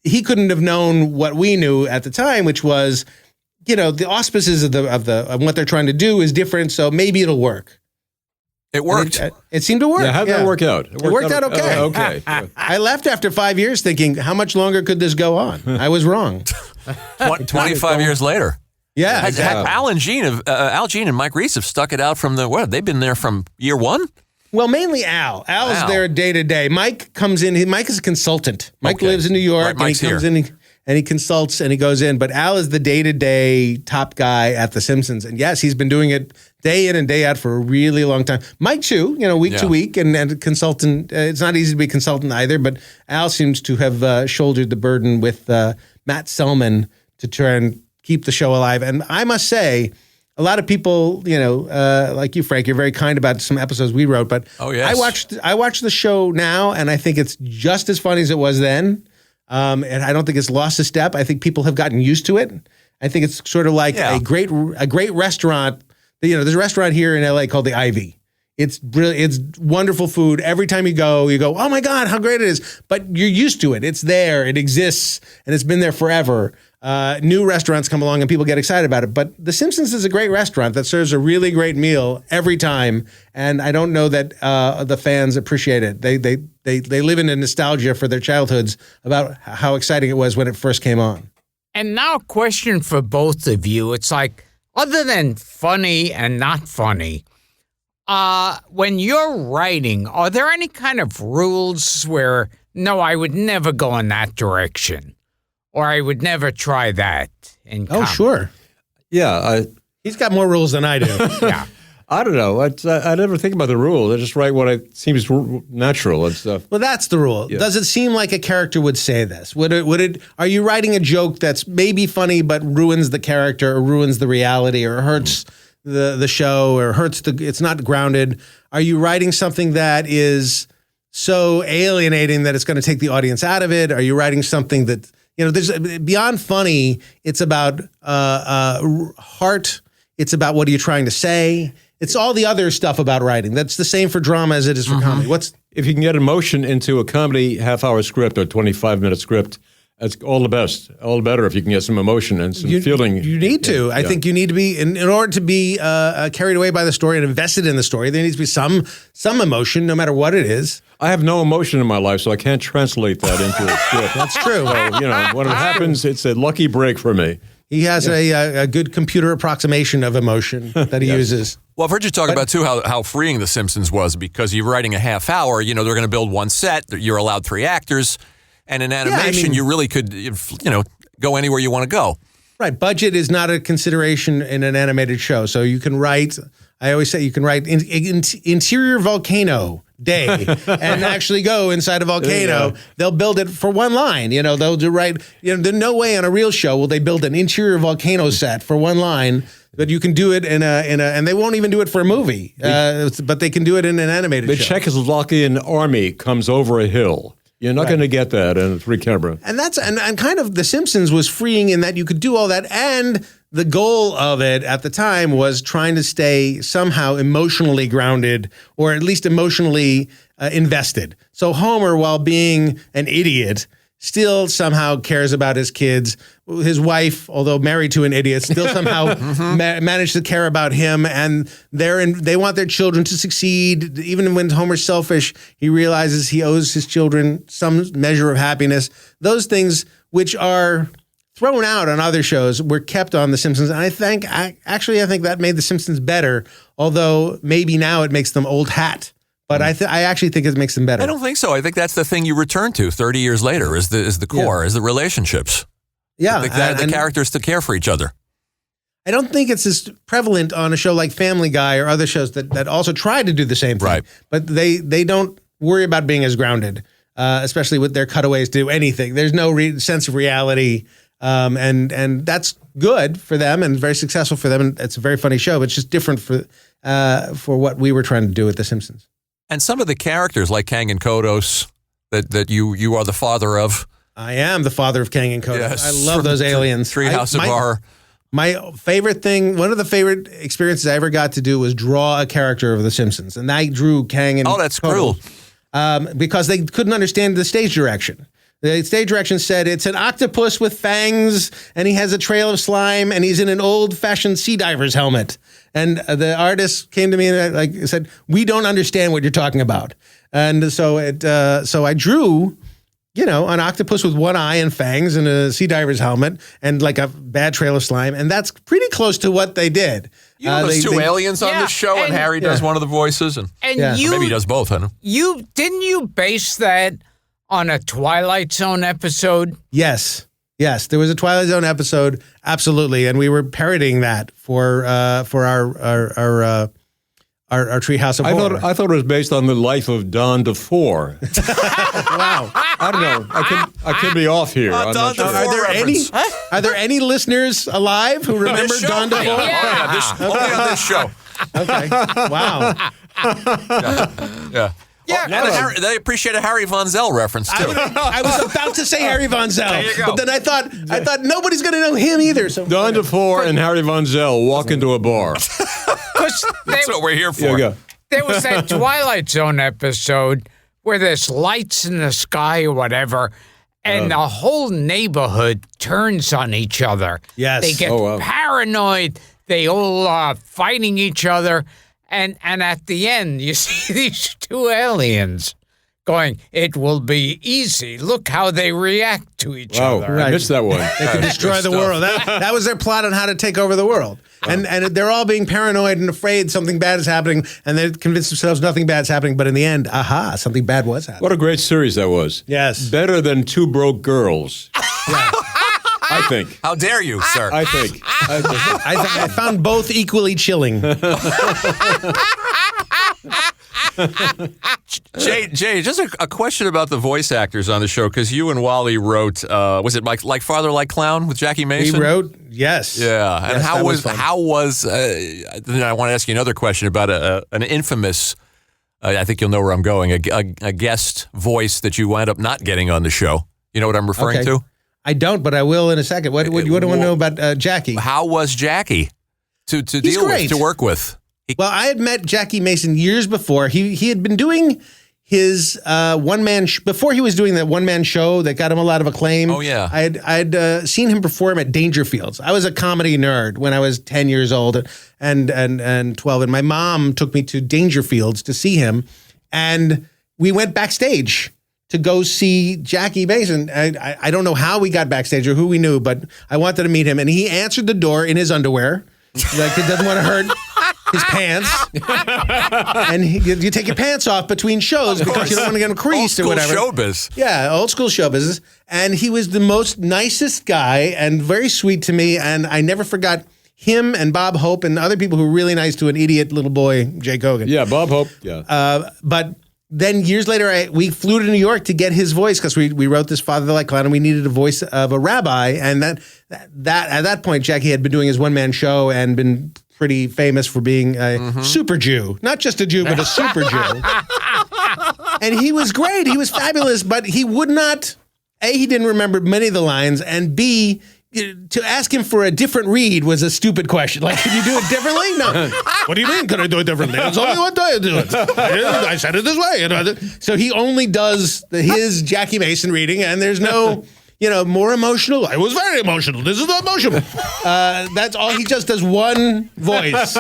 he couldn't have known what we knew at the time, which was, the auspices of what they're trying to do is different. So maybe it'll work. It worked. It seemed to work. Yeah, how'd that work out? It worked out okay. Okay. I left after 5 years thinking, how much longer could this go on? I was wrong. 25 years later. Yeah, exactly. Al Jean and Mike Reese have stuck it out from they've been there from year one? Well, mainly Al. Al's there day to day. Mike comes in. Mike is a consultant. Mike lives in New York, and he comes in and he consults and he goes in. But Al is the day to day top guy at The Simpsons. And yes, he's been doing it day in and day out for a really long time. Mike too, week to week, and consultant. It's not easy to be a consultant either. But Al seems to have shouldered the burden with Matt Selman to try and keep the show alive. And I must say, a lot of people, like you, Frank, you're very kind about some episodes we wrote. But I watched the show now, and I think it's just as funny as it was then. And I don't think it's lost a step. I think people have gotten used to it. I think it's sort of like a great restaurant. There's a restaurant here in LA called the Ivy. It's brilliant. It's wonderful food. Every time you go, oh my God, how great it is. But you're used to it. It's there. It exists, and it's been there forever. New restaurants come along and people get excited about it. But The Simpsons is a great restaurant that serves a really great meal every time. And I don't know that the fans appreciate it. They live in a nostalgia for their childhoods about how exciting it was when it first came on. And now a question for both of you. It's like, other than funny and not funny, when you're writing, are there any kind of rules where, no, I would never go in that direction? Or I would never try that in comedy? Oh, sure. Yeah. He's got more rules than I do. Yeah. I don't know. I never think about the rules. I just write what seems natural and stuff. Well, that's the rule. Yeah. Does it seem like a character would say this? Would it? Are you writing a joke that's maybe funny but ruins the character or ruins the reality or hurts the show or it's not grounded? Are you writing something that is so alienating that it's going to take the audience out of it? Are you writing something that, there's beyond funny, it's about heart. It's about what are you trying to say? It's all the other stuff about writing. That's the same for drama as it is for comedy. If you can get emotion into a comedy half-hour script or 25-minute script, that's all the best. All the better if you can get some emotion and some feeling. You need to. I think you need to be, in order to be carried away by the story and invested in the story, there needs to be some emotion, no matter what it is. I have no emotion in my life, so I can't translate that into a script. That's true. So, when it happens, it's a lucky break for me. He has a good computer approximation of emotion that he uses. Well, I've heard you talk about, too, how freeing The Simpsons was because you're writing a half hour. They're going to build one set. You're allowed 3 actors. And in animation, you really could, go anywhere you want to go. Right. Budget is not a consideration in an animated show. So you can write, I always say you can write interior volcano day and actually go inside a volcano. They'll build it for one line. They'll do there's no way on a real show will they build an interior volcano set for one line. But you can do it in a, and they won't even do it for a movie. But they can do it in an animated show. The Czechoslovakian army comes over a hill. You're not going to get that in a 3-camera. And that's and kind of The Simpsons was freeing in that you could do all that. And the goal of it at the time was trying to stay somehow emotionally grounded or at least emotionally invested. So Homer, while being an idiot, still somehow cares about his kids. His wife, although married to an idiot, still somehow managed to care about him. And they want their children to succeed. Even when Homer's selfish, he realizes he owes his children some measure of happiness. Those things which are thrown out on other shows were kept on The Simpsons. And I think that made The Simpsons better, although maybe now it makes them old hat. But I actually think it makes them better. I don't think so. I think that's the thing you return to 30 years later is the core, is the relationships. Yeah. The characters to care for each other. I don't think it's as prevalent on a show like Family Guy or other shows that also try to do the same thing. Right. But they don't worry about being as grounded, especially with their cutaways to do anything. There's no sense of reality. And that's good for them and very successful for them. And it's a very funny show, but it's just different for what we were trying to do with The Simpsons. And some of the characters like Kang and Kodos that you are the father of. I am the father of Kang and Kodos. Yes. I love those aliens. Treehouse of Horror. My favorite thing, one of the favorite experiences I ever got to do was draw a character of The Simpsons. And I drew Kang and that's Kotal, cool. because they couldn't understand the stage direction. The stage direction said it's an octopus with fangs, and he has a trail of slime, and he's in an old-fashioned sea diver's helmet. And the artist came to me and said, "We don't understand what you're talking about." And so I drew, an octopus with one eye and fangs and a sea diver's helmet and like a bad trail of slime, and that's pretty close to what they did. You know, there's two aliens on this show, and Harry does one of the voices, and maybe he does both. I don't know. Didn't you base that on a Twilight Zone episode? Yes, there was a Twilight Zone episode, absolutely, and we were parodying that for our Treehouse of Horror. I thought it was based on the life of Don DeFore. Wow, I don't know. I could be off here. Don DeFore Are there any listeners alive who remember Don DeFore? Only on this show. Okay. Wow. Yeah. Yeah, they appreciate a Harry Von Zell reference too. I was about to say Harry Von Zell, There you go. but then I thought nobody's going to know him either. So Don DeFore and Harry Von Zell walk into a bar. That's what we're here for. Yeah. There was that Twilight Zone episode where there's lights in the sky or whatever, and the whole neighborhood turns on each other. Yes. They get paranoid. They all fighting each other. And at the end, you see these two aliens going, "It will be easy. Look how they react to each other." I missed that one. they could destroy the world. That was their plot on how to take over the world. And they're all being paranoid and afraid something bad is happening, and they convince themselves nothing bad is happening. But in the end, something bad was happening. What a great series that was. Yes. Better than Two Broke Girls. I think. How dare you, sir? I think. I found both equally chilling. Jay, just a question about the voice actors on the show, because you and Wally wrote, was it like Father Like Clown with Jackie Mason? We wrote, yes. Yeah, and yes, how was then I want to ask you another question about an infamous, I think you'll know where I'm going, a guest voice that you wound up not getting on the show. You know what I'm referring to? I don't, but I will in a second. What do you want to know about Jackie? How was Jackie to deal with, to work with? Well, I had met Jackie Mason years before. He had been doing his one-man before he was doing that one-man show that got him a lot of acclaim. Oh, yeah. I'd seen him perform at Dangerfields. I was a comedy nerd when I was 10 years old and 12, and my mom took me to Dangerfields to see him, and we went backstage to go see Jackie Mason. I don't know how we got backstage or who we knew, but I wanted to meet him, and he answered the door in his underwear. Like, he doesn't want to hurt his pants. And you take your pants off between shows because you don't want to get them creased or whatever. Old school showbiz. Yeah, old school show business. And he was the most nicest guy and very sweet to me, and I never forgot him and Bob Hope and other people who were really nice to an idiot little boy, Jay Kogan. Yeah, Bob Hope. Yeah. But then years later, we flew to New York to get his voice because we wrote this Father Like Clown, and we needed a voice of a rabbi. And that at that point, Jackie had been doing his one-man show and been pretty famous for being a super Jew. Not just a Jew, but a super Jew. And he was great. He was fabulous, but he would not, A, he didn't remember many of the lines, and B, to ask him for a different read was a stupid question. Like, can you do it differently? No. What do you mean, can I do it differently? It's only one way I do it. I said it this way. So he only does his Jackie Mason reading, and there's no, more emotional. I was very emotional. This is not emotional. That's all. He just does one voice.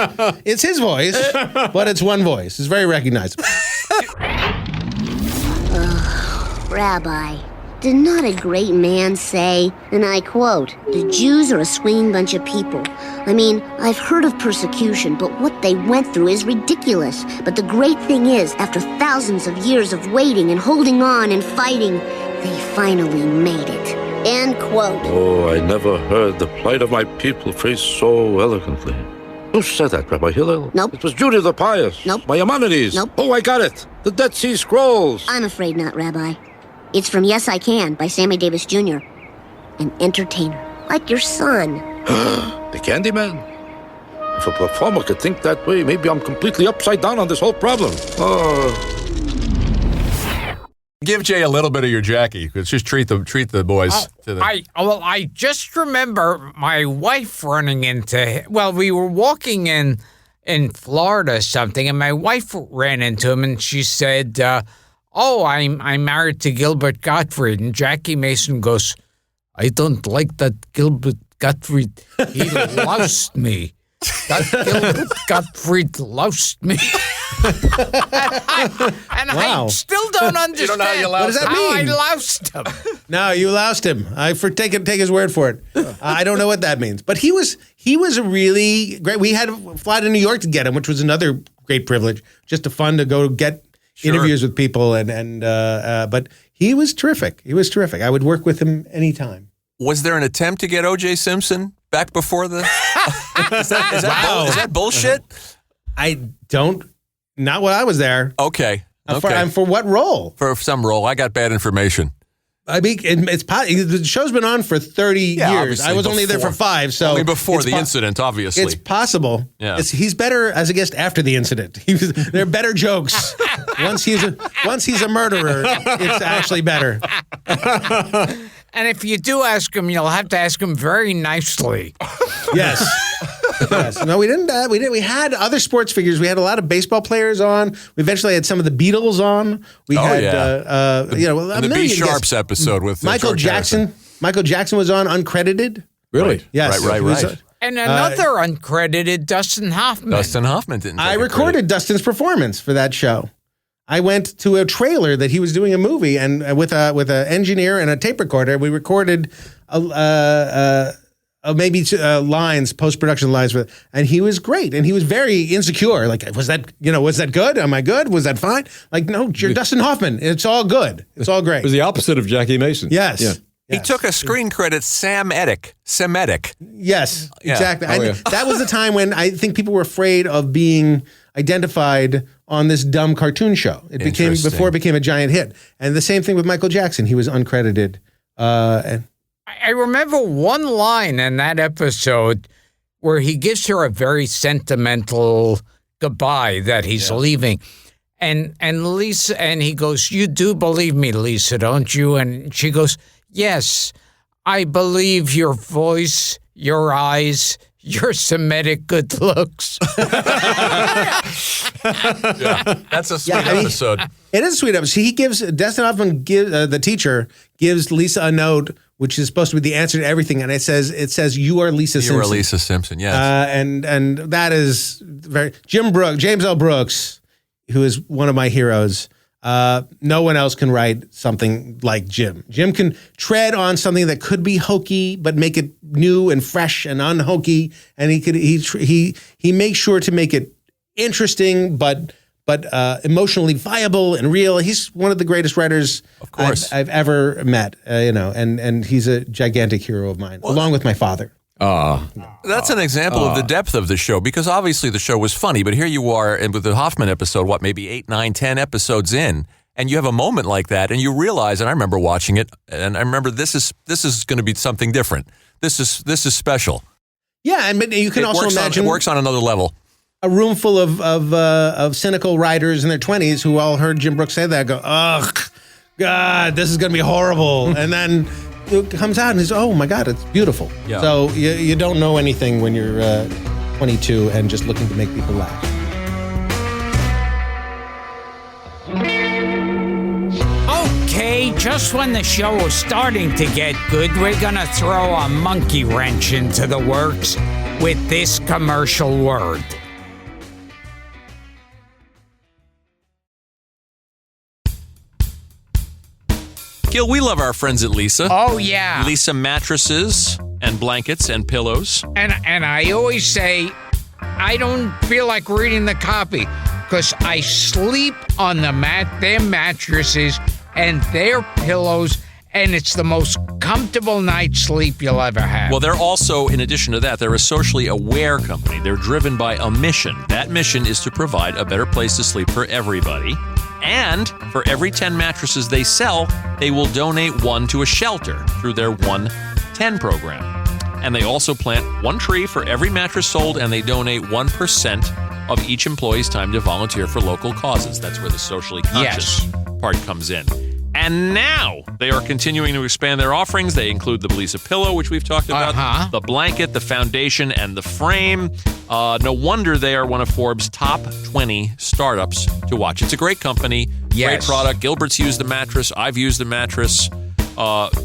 It's his voice, but it's one voice. It's very recognizable. Rabbi, did not a great man say, and I quote, "The Jews are a swinging bunch of people. I mean, I've heard of persecution, but what they went through is ridiculous. But the great thing is, after thousands of years of waiting and holding on and fighting, they finally made it." End quote. Oh, I never heard the plight of my people phrased so eloquently. Who said that, Rabbi Hillel? Nope. It was Judah the Pious. Nope. Maimonides. Nope. Oh, I got it. The Dead Sea Scrolls. I'm afraid not, Rabbi. It's from Yes I Can by Sammy Davis Jr., an entertainer, like your son. The Candyman? If a performer could think that way, maybe I'm completely upside down on this whole problem. Give Jay a little bit of your Jackie. Just treat the boys. I just remember my wife running into. Well, we were walking in Florida or something, and my wife ran into him, and she said, I'm married to Gilbert Gottfried. And Jackie Mason goes, I don't like that Gilbert Gottfried. He loused me. That Gilbert Gottfried loused me. and Wow. I still don't understand You don't know how you What does that how mean? I loused him. No, you loused him. Take his word for it. I don't know what that means, but he was a really great. We had to fly to New York to get him, which was another great privilege. Just fun to go get interviews with people, but he was terrific. He was terrific. I would work with him anytime. Was there an attempt to get O.J. Simpson back before the? Is that bullshit? I don't. Not while I was there. Okay. For what role? For some role. I got bad information. I mean, the show's been on for 30 years. obviously I was only there for 5, so only before the incident, obviously. It's possible. Yeah. He's better as a guest after the incident. They're better jokes. Once he's a murderer, it's actually better. And if you do ask him, you'll have to ask him very nicely. Yes. Yes. No, we didn't. We had other sports figures. We had a lot of baseball players on. We eventually had some of the Beatles on. We had, the B Sharps episode with Michael George Jackson. Harrison. Michael Jackson was on uncredited. Really? Yes. Right. And another uncredited Dustin Hoffman. Dustin Hoffman didn't. I take recorded credit. Dustin's performance for that show. I went to a trailer that he was doing a movie, and with an engineer and a tape recorder, we recorded maybe lines, post-production lines and he was great, and he was very insecure. Like, was that good? Am I good? Was that fine? Like, no, you're Dustin Hoffman. It's all good. It's all great. It was the opposite of Jackie Mason. Yes. Yeah. He took a screen credit, Semitic. Yes, Yeah. exactly. Oh, yeah. That was the time when I think people were afraid of being identified on this dumb cartoon show. It became a giant hit. And the same thing with Michael Jackson. He was uncredited. I remember one line in that episode where he gives her a very sentimental goodbye that he's leaving. And Lisa, and he goes, "You do believe me, Lisa, don't you?" And she goes, "Yes, I believe your voice, your eyes, your Semitic good looks." That's a sweet episode. It is a sweet episode. Dustin Hoffman, the teacher, gives Lisa a note, which is supposed to be the answer to everything, and it says you are Lisa Simpson. You are Lisa Simpson, yes. And that is very James L. Brooks, who is one of my heroes. No one else can write something like Jim. Jim can tread on something that could be hokey, but make it new and fresh and unhokey. And he makes sure to make it interesting, but emotionally viable and real. He's one of the greatest writers I've ever met. And he's a gigantic hero of mine, along with my father. That's an example of the depth of the show, because obviously the show was funny, but here you are, and with the Hoffman episode, maybe 8, 9, 10 episodes in, and you have a moment like that, and you realize, and I remember watching it, and I remember this is going to be something different. This is special. Yeah, and you can also imagine it works on another level. A room full of cynical writers in their 20s who all heard Jim Brooks say that, go, "Ugh, God, this is going to be horrible," and then it comes out and he's, "Oh my God, it's beautiful." Yeah. So you don't know anything when you're 22 and just looking to make people laugh. Okay, just when the show was starting to get good, we're gonna throw a monkey wrench into the works with this commercial word. Gil, we love our friends at Lisa. Oh, yeah. Lisa mattresses and blankets and pillows. And I always say, I don't feel like reading the copy because I sleep on their mattresses and their pillows, and it's the most comfortable night's sleep you'll ever have. Well, they're also, in addition to that, they're a socially aware company. They're driven by a mission. That mission is to provide a better place to sleep for everybody. And for every 10 mattresses they sell, they will donate one to a shelter through their 110 program. And they also plant one tree for every mattress sold, and they donate 1% of each employee's time to volunteer for local causes. That's where the socially conscious part comes in. And now they are continuing to expand their offerings. They include the Belisa pillow, which we've talked about, the blanket, the foundation, and the frame. No wonder they are one of Forbes' top 20 startups to watch. It's a great company, great product. Gilbert's used the mattress. I've used the mattress.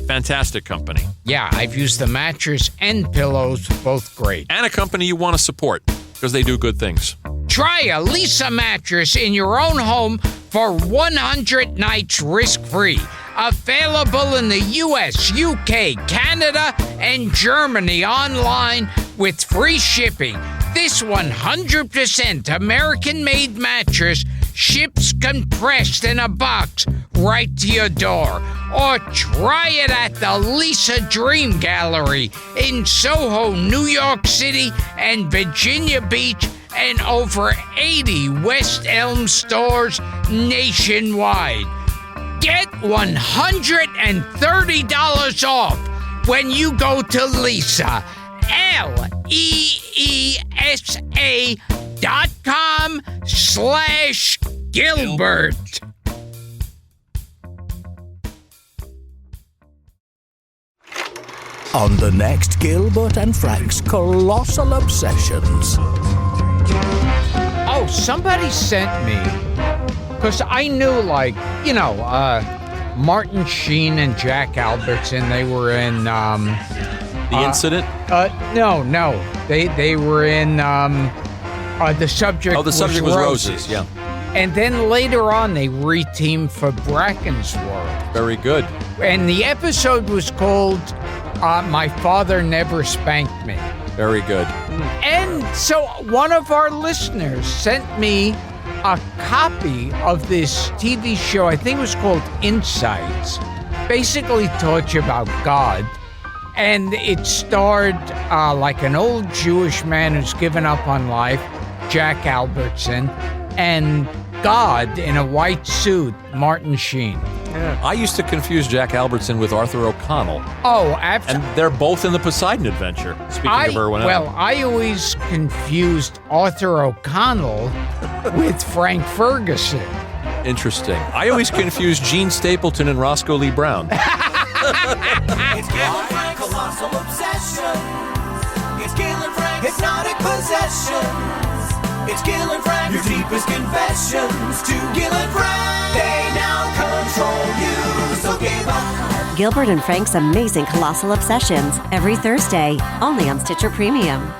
Fantastic company. Yeah, I've used the mattress and pillows, both great. And a company you want to support because they do good things. Try a Lisa mattress in your own home for 100 nights risk-free. Available in the U.S., U.K., Canada, and Germany online with free shipping. This 100% American-made mattress ships compressed in a box right to your door. Or try it at the Lisa Dream Gallery in Soho, New York City, and Virginia Beach, and over 80 West Elm stores nationwide. Get $130 off when you go to Lisa, LEESA.com/Gilbert. On the next Gilbert and Frank's Colossal Obsessions. Oh, somebody sent me, because I knew, Martin Sheen and Jack Albertson, they were in... The Incident? No. They were in The Subject. Oh, The Subject was Roses, yeah. And then later on, they reteamed for Bracken's World. Very good. And the episode was called My Father Never Spanked Me. Very good. And so one of our listeners sent me a copy of this TV show, I think it was called Insights. Basically taught you about God. And it starred like an old Jewish man who's given up on life, Jack Albertson, and God in a white suit, Martin Sheen. Yeah. I used to confuse Jack Albertson with Arthur O'Connell. Oh, absolutely. And they're both in the Poseidon Adventure, speaking of Irwin Allen. Well, I always confused Arthur O'Connell with Frank Ferguson. Interesting. I always confused Gene Stapleton and Roscoe Lee Brown. It's Gilbert Frank, Colossal Obsession. It's Gilbert Frank, Hypnotic Possession. It's Gilbert Frank, your deepest confessions to Gilbert Frank. They now control you, so give up. Gilbert and Frank's Amazing Colossal Obsessions, every Thursday, only on Stitcher Premium.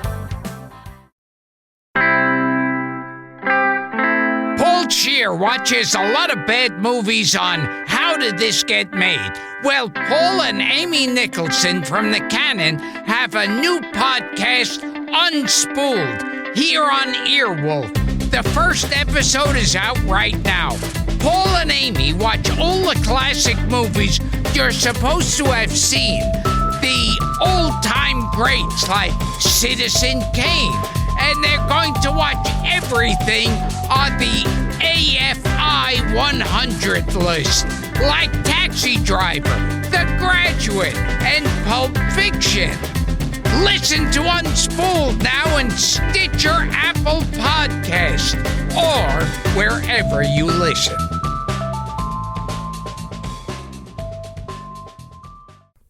Paul Scheer watches a lot of bad movies on How Did This Get Made? Well, Paul and Amy Nicholson from The Canon have a new podcast, Unspooled, here on Earwolf. The first episode is out right now. Paul and Amy watch all the classic movies you're supposed to have seen. The old-time greats like Citizen Kane. And they're going to watch everything on the AFI 100 list, like Taxi Driver, The Graduate, and Pulp Fiction. Listen to Unspooled now in Stitcher, Apple Podcast, or wherever you listen.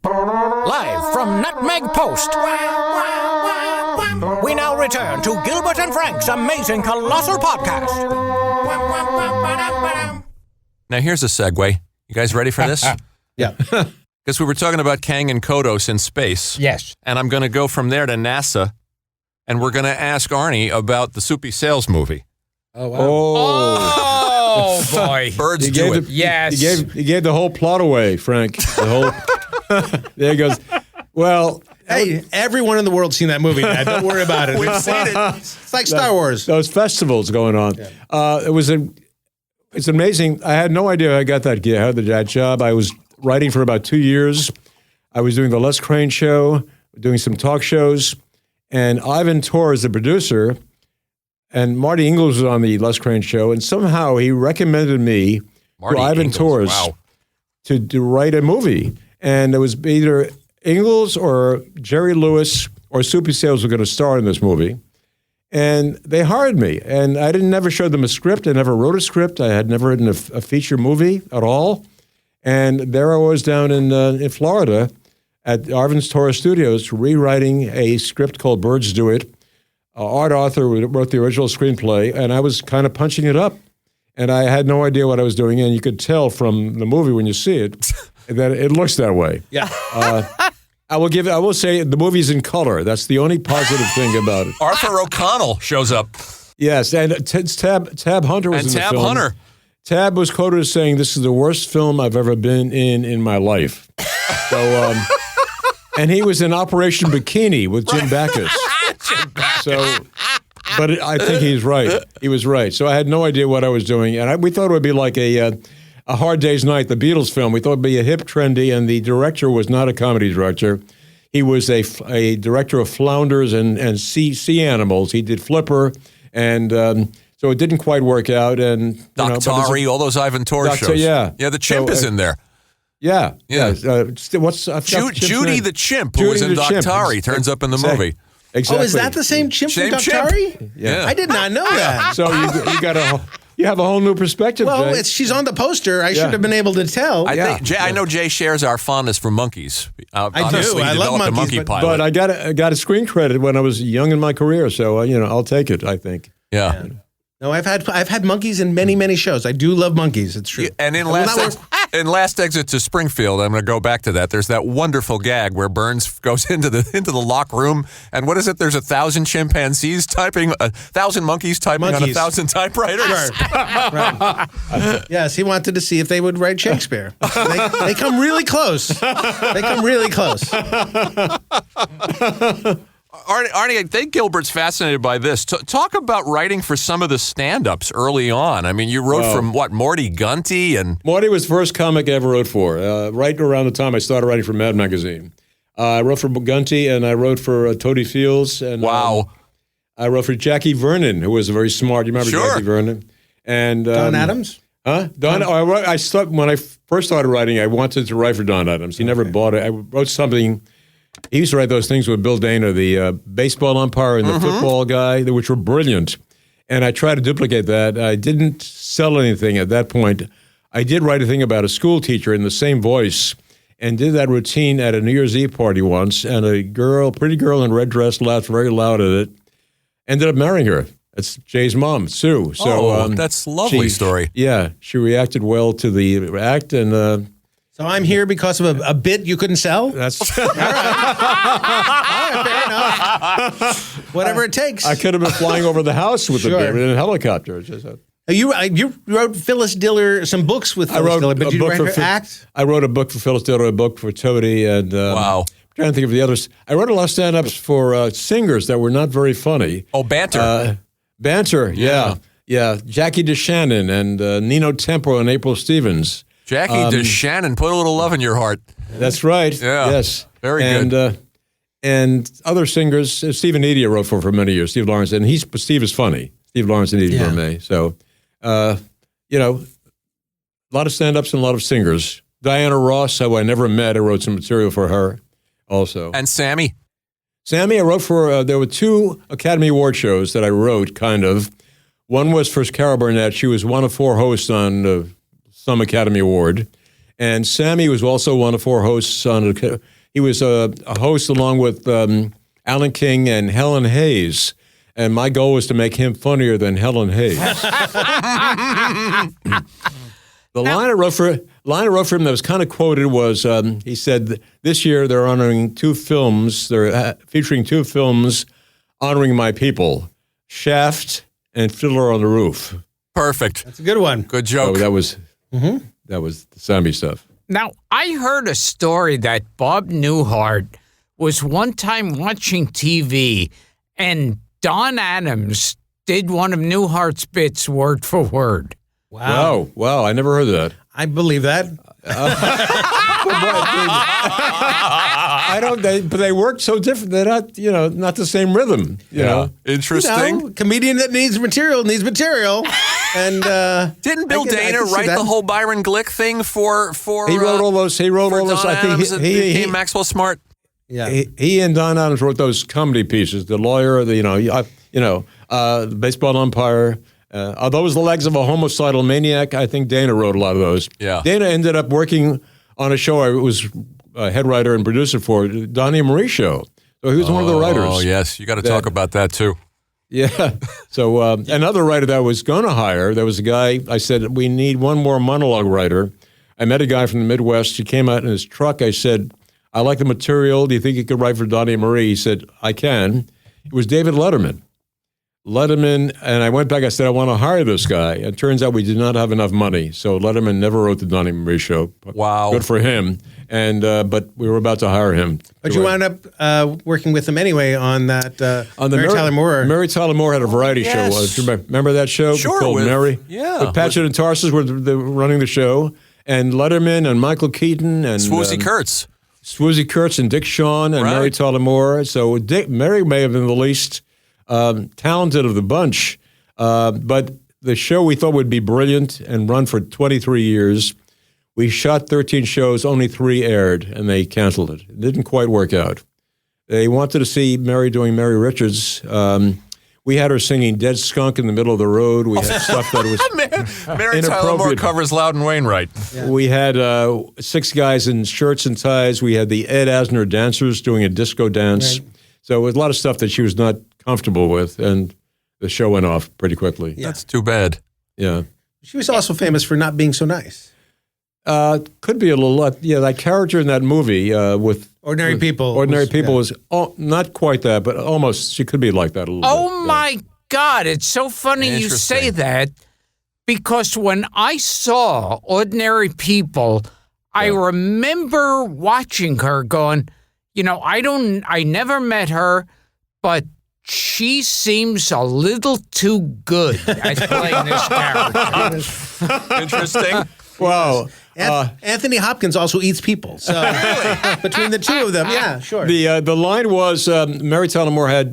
Live from Nutmeg Post. We now return to Gilbert and Frank's Amazing Colossal Podcast. Now here's a segue. You guys ready for this? Yeah. Because we were talking about Kang and Kodos in space. Yes. And I'm going to go from there to NASA, and we're going to ask Arnie about the Soupy Sales movie. Oh, wow. Oh, boy. Birds do it. Yes. He gave the whole plot away, Frank. The whole. There he goes. Well, hey, everyone in the world's seen that movie. Dad. Don't worry about it. We've seen it. It's like Star Wars. Those festivals going on. Yeah. It's amazing. I had no idea I got that job. I was writing for about 2 years. I was doing the Les Crane Show, doing some talk shows, and Ivan Torres, the producer, and Marty Ingalls was on the Les Crane Show, and somehow he recommended me to Ivan Torres to write a movie. And it was either Ingalls or Jerry Lewis or Soupy Sales were going to star in this movie. And they hired me. And I never showed them a script. I never wrote a script. I had never written a feature movie at all. And there I was down in Florida at Arvin's Torres Studios rewriting a script called Birds Do It. Art Author wrote the original screenplay, and I was kind of punching it up. And I had no idea what I was doing, and you could tell from the movie when you see it that it looks that way. Yeah. I will say the movie's in color. That's the only positive thing about it. Arthur O'Connell shows up. Yes, and Tab Hunter was in the film. Hunter. Tab was quoted as saying, "This is the worst film I've ever been in my life." So, and he was in Operation Bikini with Jim Backus. So, but I think he's right. He was right. So I had no idea what I was doing, and we thought it would be like a Hard Day's Night, the Beatles film. We thought it would be a hip, trendy, and the director was not a comedy director. He was a director of flounders and sea animals. He did Flipper, and so it didn't quite work out. And Doctari, all those Ivan Tors shows. Yeah, the chimp is in there. Yeah. What's Judy the chimp, who was in Doctari, turns up in the movie. Exactly. Oh, is that the same chimp from Doctari? Yeah. I did not know that. So you have a whole new perspective. Well, Jay. She's on the poster. I should have been able to tell. I know Jay shares our fondness for monkeys. I do. I love monkeys, monkey pilot. But I got a screen credit when I was young in my career, so I'll take it. I think. Yeah. No, I've had monkeys in many, many shows. I do love monkeys. It's true. And in Last Exit to Springfield, I'm going to go back to that. There's that wonderful gag where Burns goes into the lock room, and what is it? There's 1,000 chimpanzees typing, 1,000 monkeys typing on 1,000 typewriters. Right. Yes, he wanted to see if they would write Shakespeare. They come really close. Arnie, I think Gilbert's fascinated by this. Talk about writing for some of the stand-ups early on. I mean, you wrote from, Morty Gunty? Morty was the first comic I ever wrote for, right around the time I started writing for Mad Magazine. I wrote for Gunty, and I wrote for Toady Fields. And, wow. I wrote for Jackie Vernon, who was very smart. You remember Jackie Vernon? And Don Adams? Huh? When I first started writing, I wanted to write for Don Adams. He never bought it. I wrote something. He used to write those things with Bill Dana, the baseball umpire and the football guy, which were brilliant. And I tried to duplicate that. I didn't sell anything at that point. I did write a thing about a school teacher in the same voice and did that routine at a New Year's Eve party once. And a pretty girl in a red dress, laughed very loud at it. Ended up marrying her. That's Jay's mom, Sue. So, that's a lovely story. Yeah, she reacted well to the act and... So I'm here because of a bit you couldn't sell? That's all right, fair enough. Whatever it takes. I could have been flying over the house with the bit in a helicopter. You wrote Phyllis Diller some books with Phyllis Diller, but did you write her act? I wrote a book for Phyllis Diller, a book for Toady, and wow. I'm trying to think of the others. I wrote a lot of stand-ups for singers that were not very funny. Oh, banter. Banter, yeah. Jackie DeShannon and Nino Tempo and April Stevens. Jackie DeShannon, put a little love in your heart. That's right. Yeah. Yes. Very good. And other singers, Stephen Eady I wrote for many years, Steve Lawrence, and Steve is funny. Steve Lawrence and Eady Gourmet. So, a lot of stand-ups and a lot of singers. Diana Ross, who I never met, I wrote some material for her also. And Sammy? Sammy, I wrote for, there were 2 Academy Award shows that I wrote, kind of. One was for Carol Burnett. She was one of 4 hosts on some Academy Award. And Sammy was also one of 4 hosts on he was a host along with Alan King and Helen Hayes. And my goal was to make him funnier than Helen Hayes. The line I wrote for him that was kind of quoted was, he said, this year they're honoring 2 films, they're featuring 2 films honoring my people, Shaft and Fiddler on the Roof. Perfect. That's a good one. Good joke. So that was the Sammy stuff. Now, I heard a story that Bob Newhart was one time watching TV and Don Adams did one of Newhart's bits word for word. Wow. I never heard that. I believe that. But they work so different. They're not, not the same rhythm. You know? Interesting. Comedian that needs material. And didn't Bill Dana write the whole Byron Glick thing for? He wrote all those. He wrote all those. I think he became Maxwell Smart. Yeah. He and Don Adams wrote those comedy pieces. The lawyer, the baseball umpire, Are those the legs of a homicidal maniac? I think Dana wrote a lot of those. Yeah. Dana ended up working on a show I was head writer and producer for, Donnie and Marie Show. So he was one of the writers. Oh, yes. You got to talk about that, too. Yeah. So another writer that I was going to hire, there was a guy, I said, we need one more monologue writer. I met a guy from the Midwest. He came out in his truck. I said, I like the material. Do you think you could write for Donnie and Marie? He said, I can. It was David Letterman. And I went back, I said, I want to hire this guy. It turns out we did not have enough money. So Letterman never wrote the Donnie and Marie show. Wow. Good for him. And but we were about to hire him. But you wound up working with him anyway on that on the Mary Tyler Moore. Mary Tyler Moore had a variety show. Remember that show? Sure. Called Mary? Yeah. With Patchett and Tarsus were running the show. And Letterman and Michael Keaton and Swoozie Kurtz. Swoozie Kurtz and Dick Shawn and Mary Tyler Moore. So Mary may have been the least talented of the bunch, but the show we thought would be brilliant and run for 23 years. We shot 13 shows, only 3 aired, and they canceled it. It didn't quite work out. They wanted to see Mary doing Mary Richards. We had her singing Dead Skunk in the middle of the road. We had stuff that was Mary Tyler Moore covers Loudon Wainwright. Yeah. We had 6 guys in shirts and ties. We had the Ed Asner dancers doing a disco dance. Right. So it was a lot of stuff that she was not comfortable with, and the show went off pretty quickly. Yeah. That's too bad. Yeah. She was also famous for not being so nice. Could be a little, that character in that movie with Ordinary People. Ordinary People was not quite that, but almost. She could be like that a little bit. Oh, my God. It's so funny you say that, because when I saw Ordinary People, I remember watching her going, I never met her, but she seems a little too good at playing this character. Interesting. Wow. Anthony Hopkins also eats people. So between the two of them, yeah, sure. The line was Mary Tyler Moore had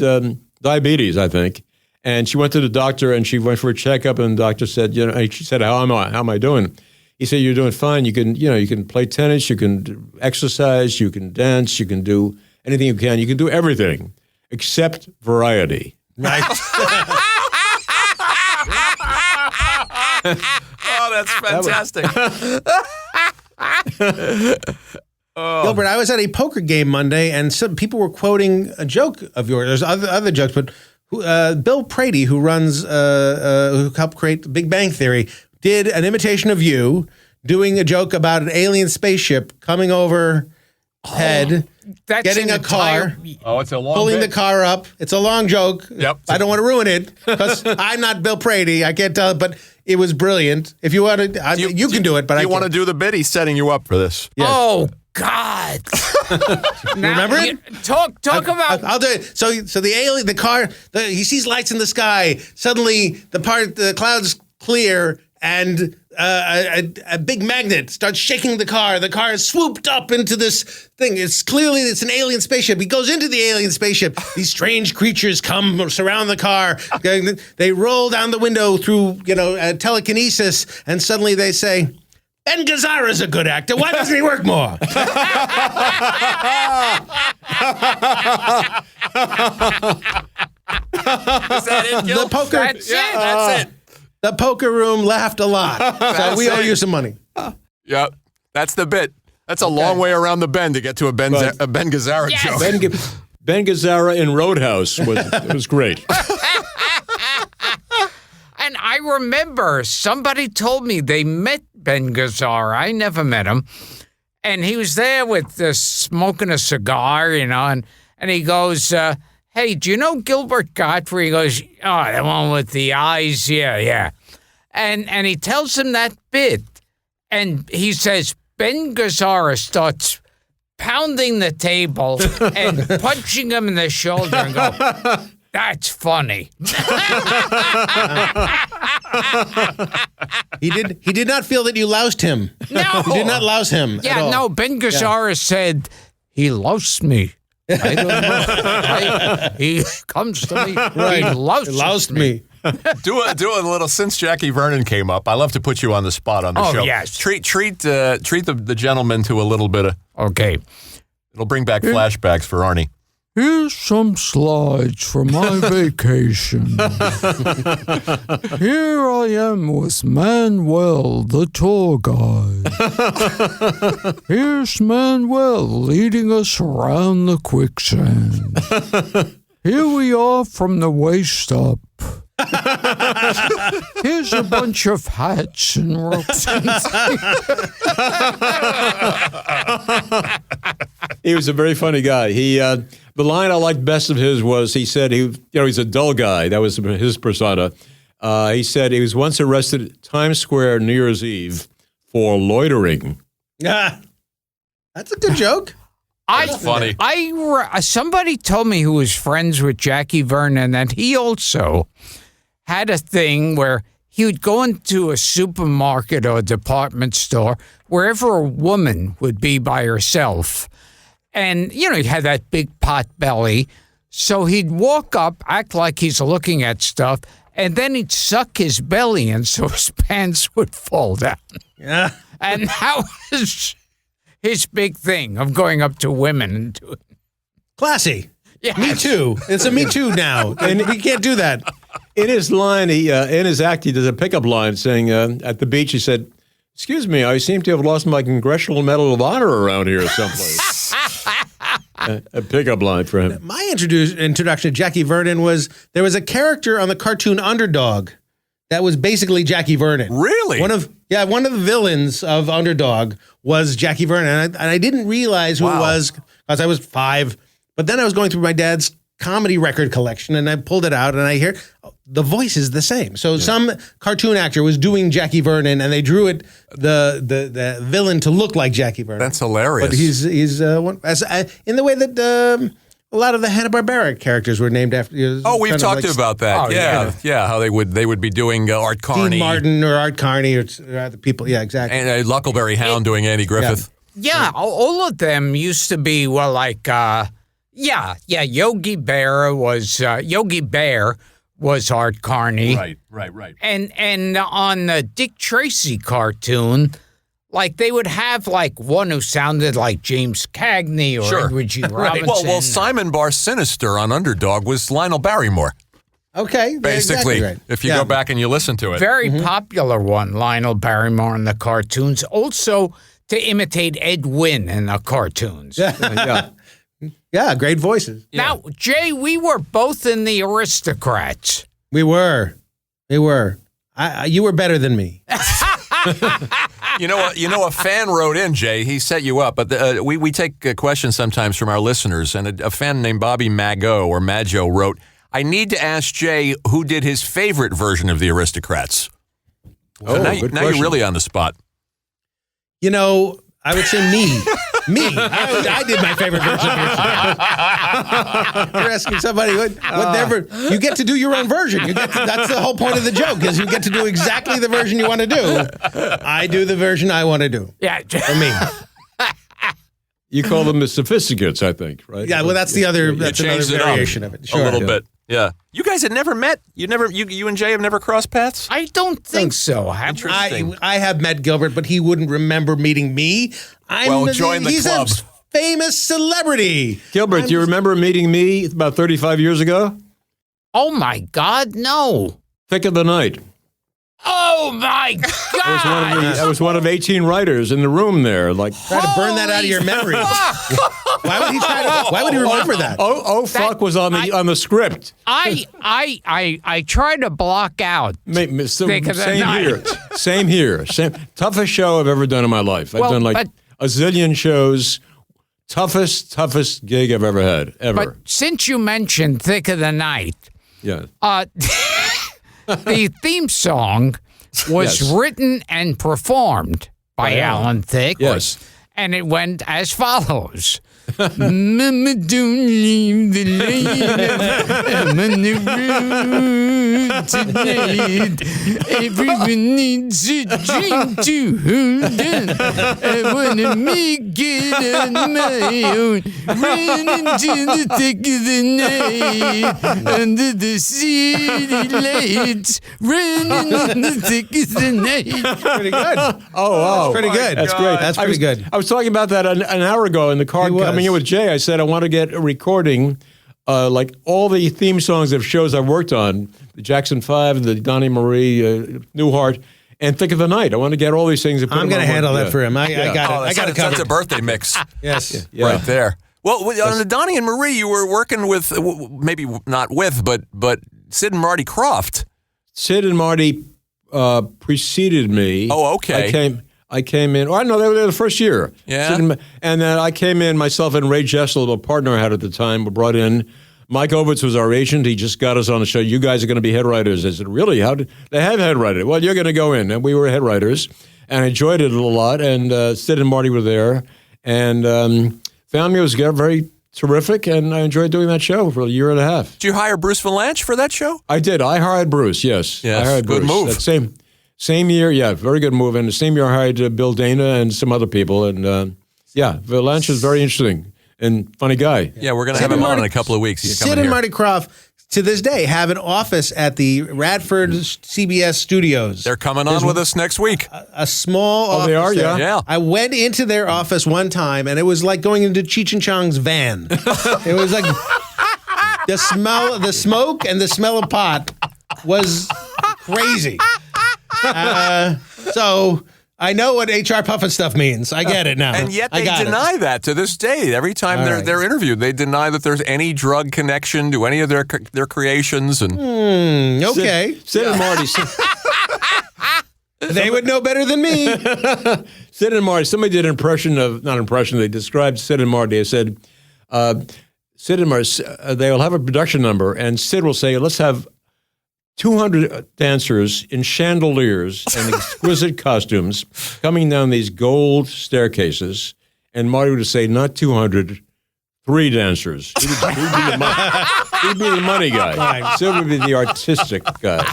diabetes, I think, and she went to the doctor and she went for a checkup, and the doctor said, she said, how am I doing? He said, you're doing fine. You can play tennis, you can exercise, you can dance, you can do anything you can. You can do everything except variety. Right. Oh, that's fantastic. Gilbert, I was at a poker game Monday, and some people were quoting a joke of yours. There's other jokes, but Bill Prady, who helped create The Big Bang Theory, did an imitation of you doing a joke about an alien spaceship coming over head, getting a car. It's a long pulling bit. the car up. It's a long joke. Yep. I don't want to ruin it because I'm not Bill Prady. I can't tell, but it was brilliant. If you want to, you can do it. But you want to do the bit? He's setting you up for this. Yes. Oh God! Remember it? Talk about. I'll do it. So the alien, the car, he sees lights in the sky. Suddenly, the clouds clear, and a big magnet starts shaking the car. The car is swooped up into this thing. It's an alien spaceship. He goes into the alien spaceship. These strange creatures come surround the car. They roll down the window through telekinesis, and suddenly they say, Ben Gazzara's a good actor. Why doesn't he work more? Is that it, Gil? The poker. That's it. The poker room laughed a lot. So we owe you some money. Yep. That's the bit. That's a long way around the bend to get to a Ben Gazzara joke. Ben Gazzara in Roadhouse was great. And I remember somebody told me they met Ben Gazzara. I never met him. And he was there with smoking a cigar, and he goes, hey, do you know Gilbert Gottfried? He goes, oh, the one with the eyes, yeah. And he tells him that bit, and he says, Ben Gazzara starts pounding the table and punching him in the shoulder and go, that's funny. He did not feel that you loused him. No. You did not louse him at all. No, Ben Gazzara said, he loused me. I don't know. He comes to me. Right. He loused me. Do a little, since Jackie Vernon came up, I love to put you on the spot on the show. Yes. Treat the gentleman to a little bit of. Okay. It'll bring back flashbacks for Arnie. Here's some slides from my vacation. Here I am with Manuel, the tour guide. Here's Manuel leading us around the quicksand. Here we are from the waist up. Here's a bunch of hats and ropes. He was a very funny guy. The line I liked best of his was he said he's a dull guy. That was his persona. He said he was once arrested at Times Square New Year's Eve for loitering. Yeah, that's a good joke. Funny. Somebody told me who was friends with Jackie Vernon, and he also had a thing where he would go into a supermarket or a department store, wherever a woman would be by herself. And, he had that big pot belly. So he'd walk up, act like he's looking at stuff, and then he'd suck his belly in so his pants would fall down. Yeah. And that was his big thing of going up to women and doing Classy. Yeah. Me too. It's a Me Too now, and he can't do that. In his line, in his act, he does a pickup line saying, at the beach, he said, "Excuse me, I seem to have lost my Congressional Medal of Honor around here someplace." A pickup line for him. My introduction to Jackie Vernon was there was a character on the cartoon Underdog that was basically Jackie Vernon. Really? One of the villains of Underdog was Jackie Vernon, and I didn't realize who it was because I was 5. But then I was going through my dad's comedy record collection, and I pulled it out, and I hear the voice is the same. So some cartoon actor was doing Jackie Vernon, and they drew the villain to look like Jackie Vernon. That's hilarious. But he's in the way that a lot of the Hanna-Barbera characters were named after. We've talked about that. Yeah. How they would be doing Art Carney, Dean Martin, or Art Carney, or other people. Yeah, exactly. and Luckleberry Hound doing Andy Griffith. Yeah, all of them used to be Yogi Bear was Art Carney. Right. And on the Dick Tracy cartoon, they would have one who sounded like James Cagney or Edward G. Robinson. Well, Simon Bar Sinister on Underdog was Lionel Barrymore. Okay, basically, exactly right. If you go back and you listen to it. Very popular one, Lionel Barrymore in the cartoons. Also to imitate Ed Wynn in the cartoons. Yeah, great voices. Now, Jay, we were both in the Aristocrats. We were. You were better than me. You know, a fan wrote in, Jay. He set you up, but we take questions sometimes from our listeners, and a fan named Bobby Maggio wrote, "I need to ask Jay who did his favorite version of the Aristocrats." Now you're really on the spot. I would say me. I did my favorite version of Aristocrats. You're asking somebody whatever. You get to do your own version. That's the whole point of the joke, is you get to do exactly the version you want to do. I do the version I want to do. Yeah. For me. You call them the Sophisticates, I think, right? Yeah, well, that's another variation of it. Sure. A little bit. Yeah. You guys had never met? You and Jay have never crossed paths? I don't think so. Interesting. I have met Gilbert, but he wouldn't remember meeting me. Join the club. He's a famous celebrity. Gilbert, do you remember meeting me about 35 years ago? Oh, my God, no. Thick of the Night. Oh, my God. I was one of 18 writers in the room there. Try to burn that out of your memory. Why would he remember that? Fuck was on the script. I try to block out. Same here. Toughest show I've ever done in my life. I've done a zillion shows. Toughest gig I've ever had, ever. But since you mentioned Thick of the Night, the theme song was written and performed by Alan Thicke. Yes. And it went as follows. Mama, don't leave the light. I'm on the road tonight. Everyone needs a drink to hold on. I want to make it on my own. Run into the thick of the night. Under the city lights. Running in the thick of the night. Pretty good. Oh, wow. That's pretty good. That's great. That's pretty good. I was talking about that an hour ago in the car coming coming in with Jay, I said I want to get a recording, like all the theme songs of shows I've worked on, the Jackson 5, the Donnie Marie, Newhart, and Think of the Night. I want to get all these things. I'm going to handle that for him. I got it covered. That's a birthday mix. Yes. Right there. Well, on the Donnie and Marie, you were working with, maybe not with, but Sid and Marty Krofft. Sid and Marty preceded me. Oh, okay. I came in. Oh, I know they were there the first year. Yeah. And then I came in, myself and Ray Jessel, a partner I had at the time, were brought in. Mike Ovitz was our agent. He just got us on the show. You guys are going to be head writers. I said, really? How did they have head writers? Well, you're going to go in. And we were head writers and I enjoyed it a lot. And Sid and Marty were there. And family was very terrific. And I enjoyed doing that show for a year and a half. Did you hire Bruce Valanche for that show? I did. I hired Bruce, yes. Yes, I hired good Bruce. move. That same year, yeah, very good move. And the same year I hired Bill Dana and some other people. And Valanche is very interesting and funny guy. Yeah, we're going to have him on in a couple of weeks. He's Sid coming and here. Marty Krofft, to this day, have an office at the Radford CBS studios. They're coming on with us next week. A small office. They are, there. Yeah. I went into their office one time, and it was like going into Cheech and Chong's van. It was like the smoke, and the smell of pot was crazy. So I know what HR Puffin stuff means. I get it now. And yet they deny that to this day. Every time they're interviewed, they deny that there's any drug connection to any of their creations. And okay. Sid and Marty. They would know better than me. Sid and Marty. Somebody did they described Sid and Marty. They said, Sid and Marty, they'll have a production number, and Sid will say, let's have 200 dancers in chandeliers and exquisite costumes coming down these gold staircases. And Marty would say, not 200, 3 dancers. He'd be the money guy. Right. Sid would be the artistic guy.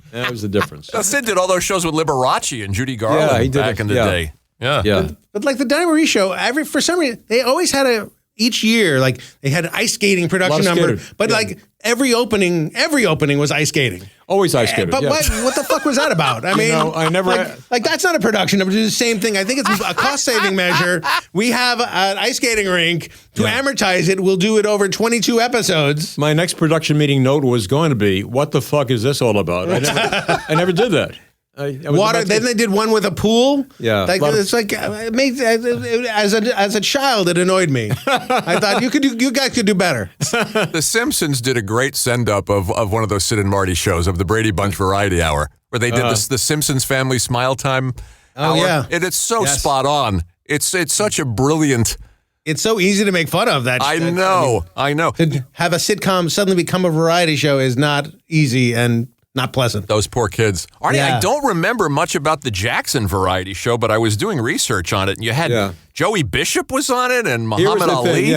That was the difference. Now, Sid did all those shows with Liberace and Judy Garland he did back in the day. Yeah. But like the Donnie Marie show, for some reason, they always had each year, like they had an ice skating production number, but like every opening was ice skating. Always ice skating. But what the fuck was that about? I mean, I never like that's not a production number. It's the same thing. I think it's a cost saving measure. We have an ice skating rink to amortize it. We'll do it over 22 episodes. My next production meeting note was going to be, what the fuck is this all about? I never did that. Water. Then they did one with a pool. Yeah, like it's like it made, as a child, it annoyed me. I thought you guys could do better. The Simpsons did a great send up of one of those Sid and Marty shows of the Brady Bunch Variety Hour, where they did the Simpsons Family Smile Time. Oh hour. yeah, and it's so spot on. It's such a brilliant. It's so easy to make fun of that. I know. To have a sitcom suddenly become a variety show is not easy and not pleasant. Those poor kids. Arnie, I don't remember much about the Jackson variety show, but I was doing research on it, and you had Joey Bishop was on it, and Muhammad Ali.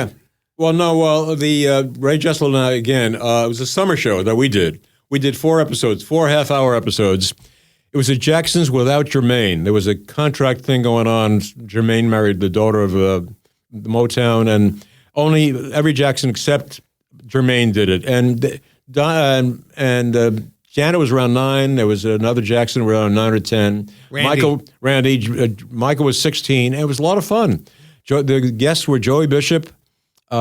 The Ray Jessel and I, again, it was a summer show that we did. We did 4 episodes, 4 half-hour episodes. It was the Jacksons without Jermaine. There was a contract thing going on. Jermaine married the daughter of the Motown, and only every Jackson except Jermaine did it. And Janet was around 9. There was another Jackson around 9 or 10. Michael was 16. And it was a lot of fun. The guests were Joey Bishop, Ed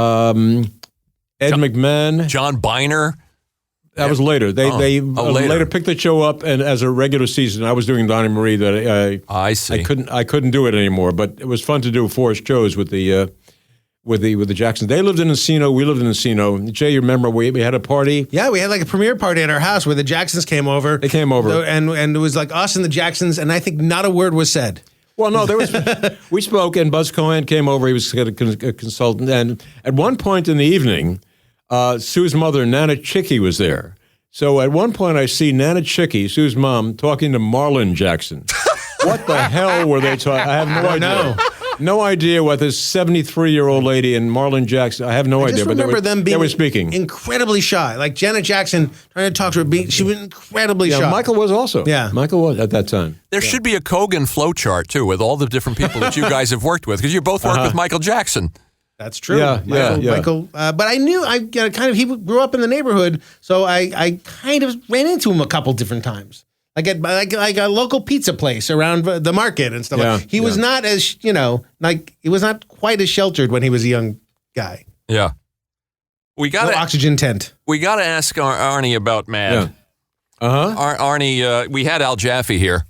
McMahon, John Biner. That was later. They later picked the show up, and as a regular season, I was doing Donnie Marie. That I see. I couldn't do it anymore, but it was fun to do 4 shows with the Jacksons. They lived in Encino. We lived in Encino. Jay, you remember we had a party? Yeah, we had like a premiere party at our house where the Jacksons came over. They came over. And it was like us and the Jacksons, and I think not a word was said. Well, no, we spoke, and Buzz Cohen came over. He was a consultant. And at one point in the evening, Sue's mother, Nana Chicky, was there. So at one point, I see Nana Chicky, Sue's mom, talking to Marlon Jackson. What the hell were they talking? I have no idea. No idea what this 73-year-old lady and Marlon Jackson. I have no idea. I just remember them being they were speaking. Incredibly shy. Like Janet Jackson trying to talk to her, she was incredibly shy. Michael was also. Yeah, Michael was at that time. There should be a Kogan flow chart too, with all the different people that you guys have worked with, because you both worked with Michael Jackson. That's true. Yeah. Michael, but I knew he grew up in the neighborhood, so I kind of ran into him a couple different times. Like at a local pizza place around the market and stuff. He was not as he was not quite as sheltered when he was a young guy. Yeah. We got No oxygen tent. We got to ask Arnie about Mad. Yeah. Arnie, we had Al Jaffe here.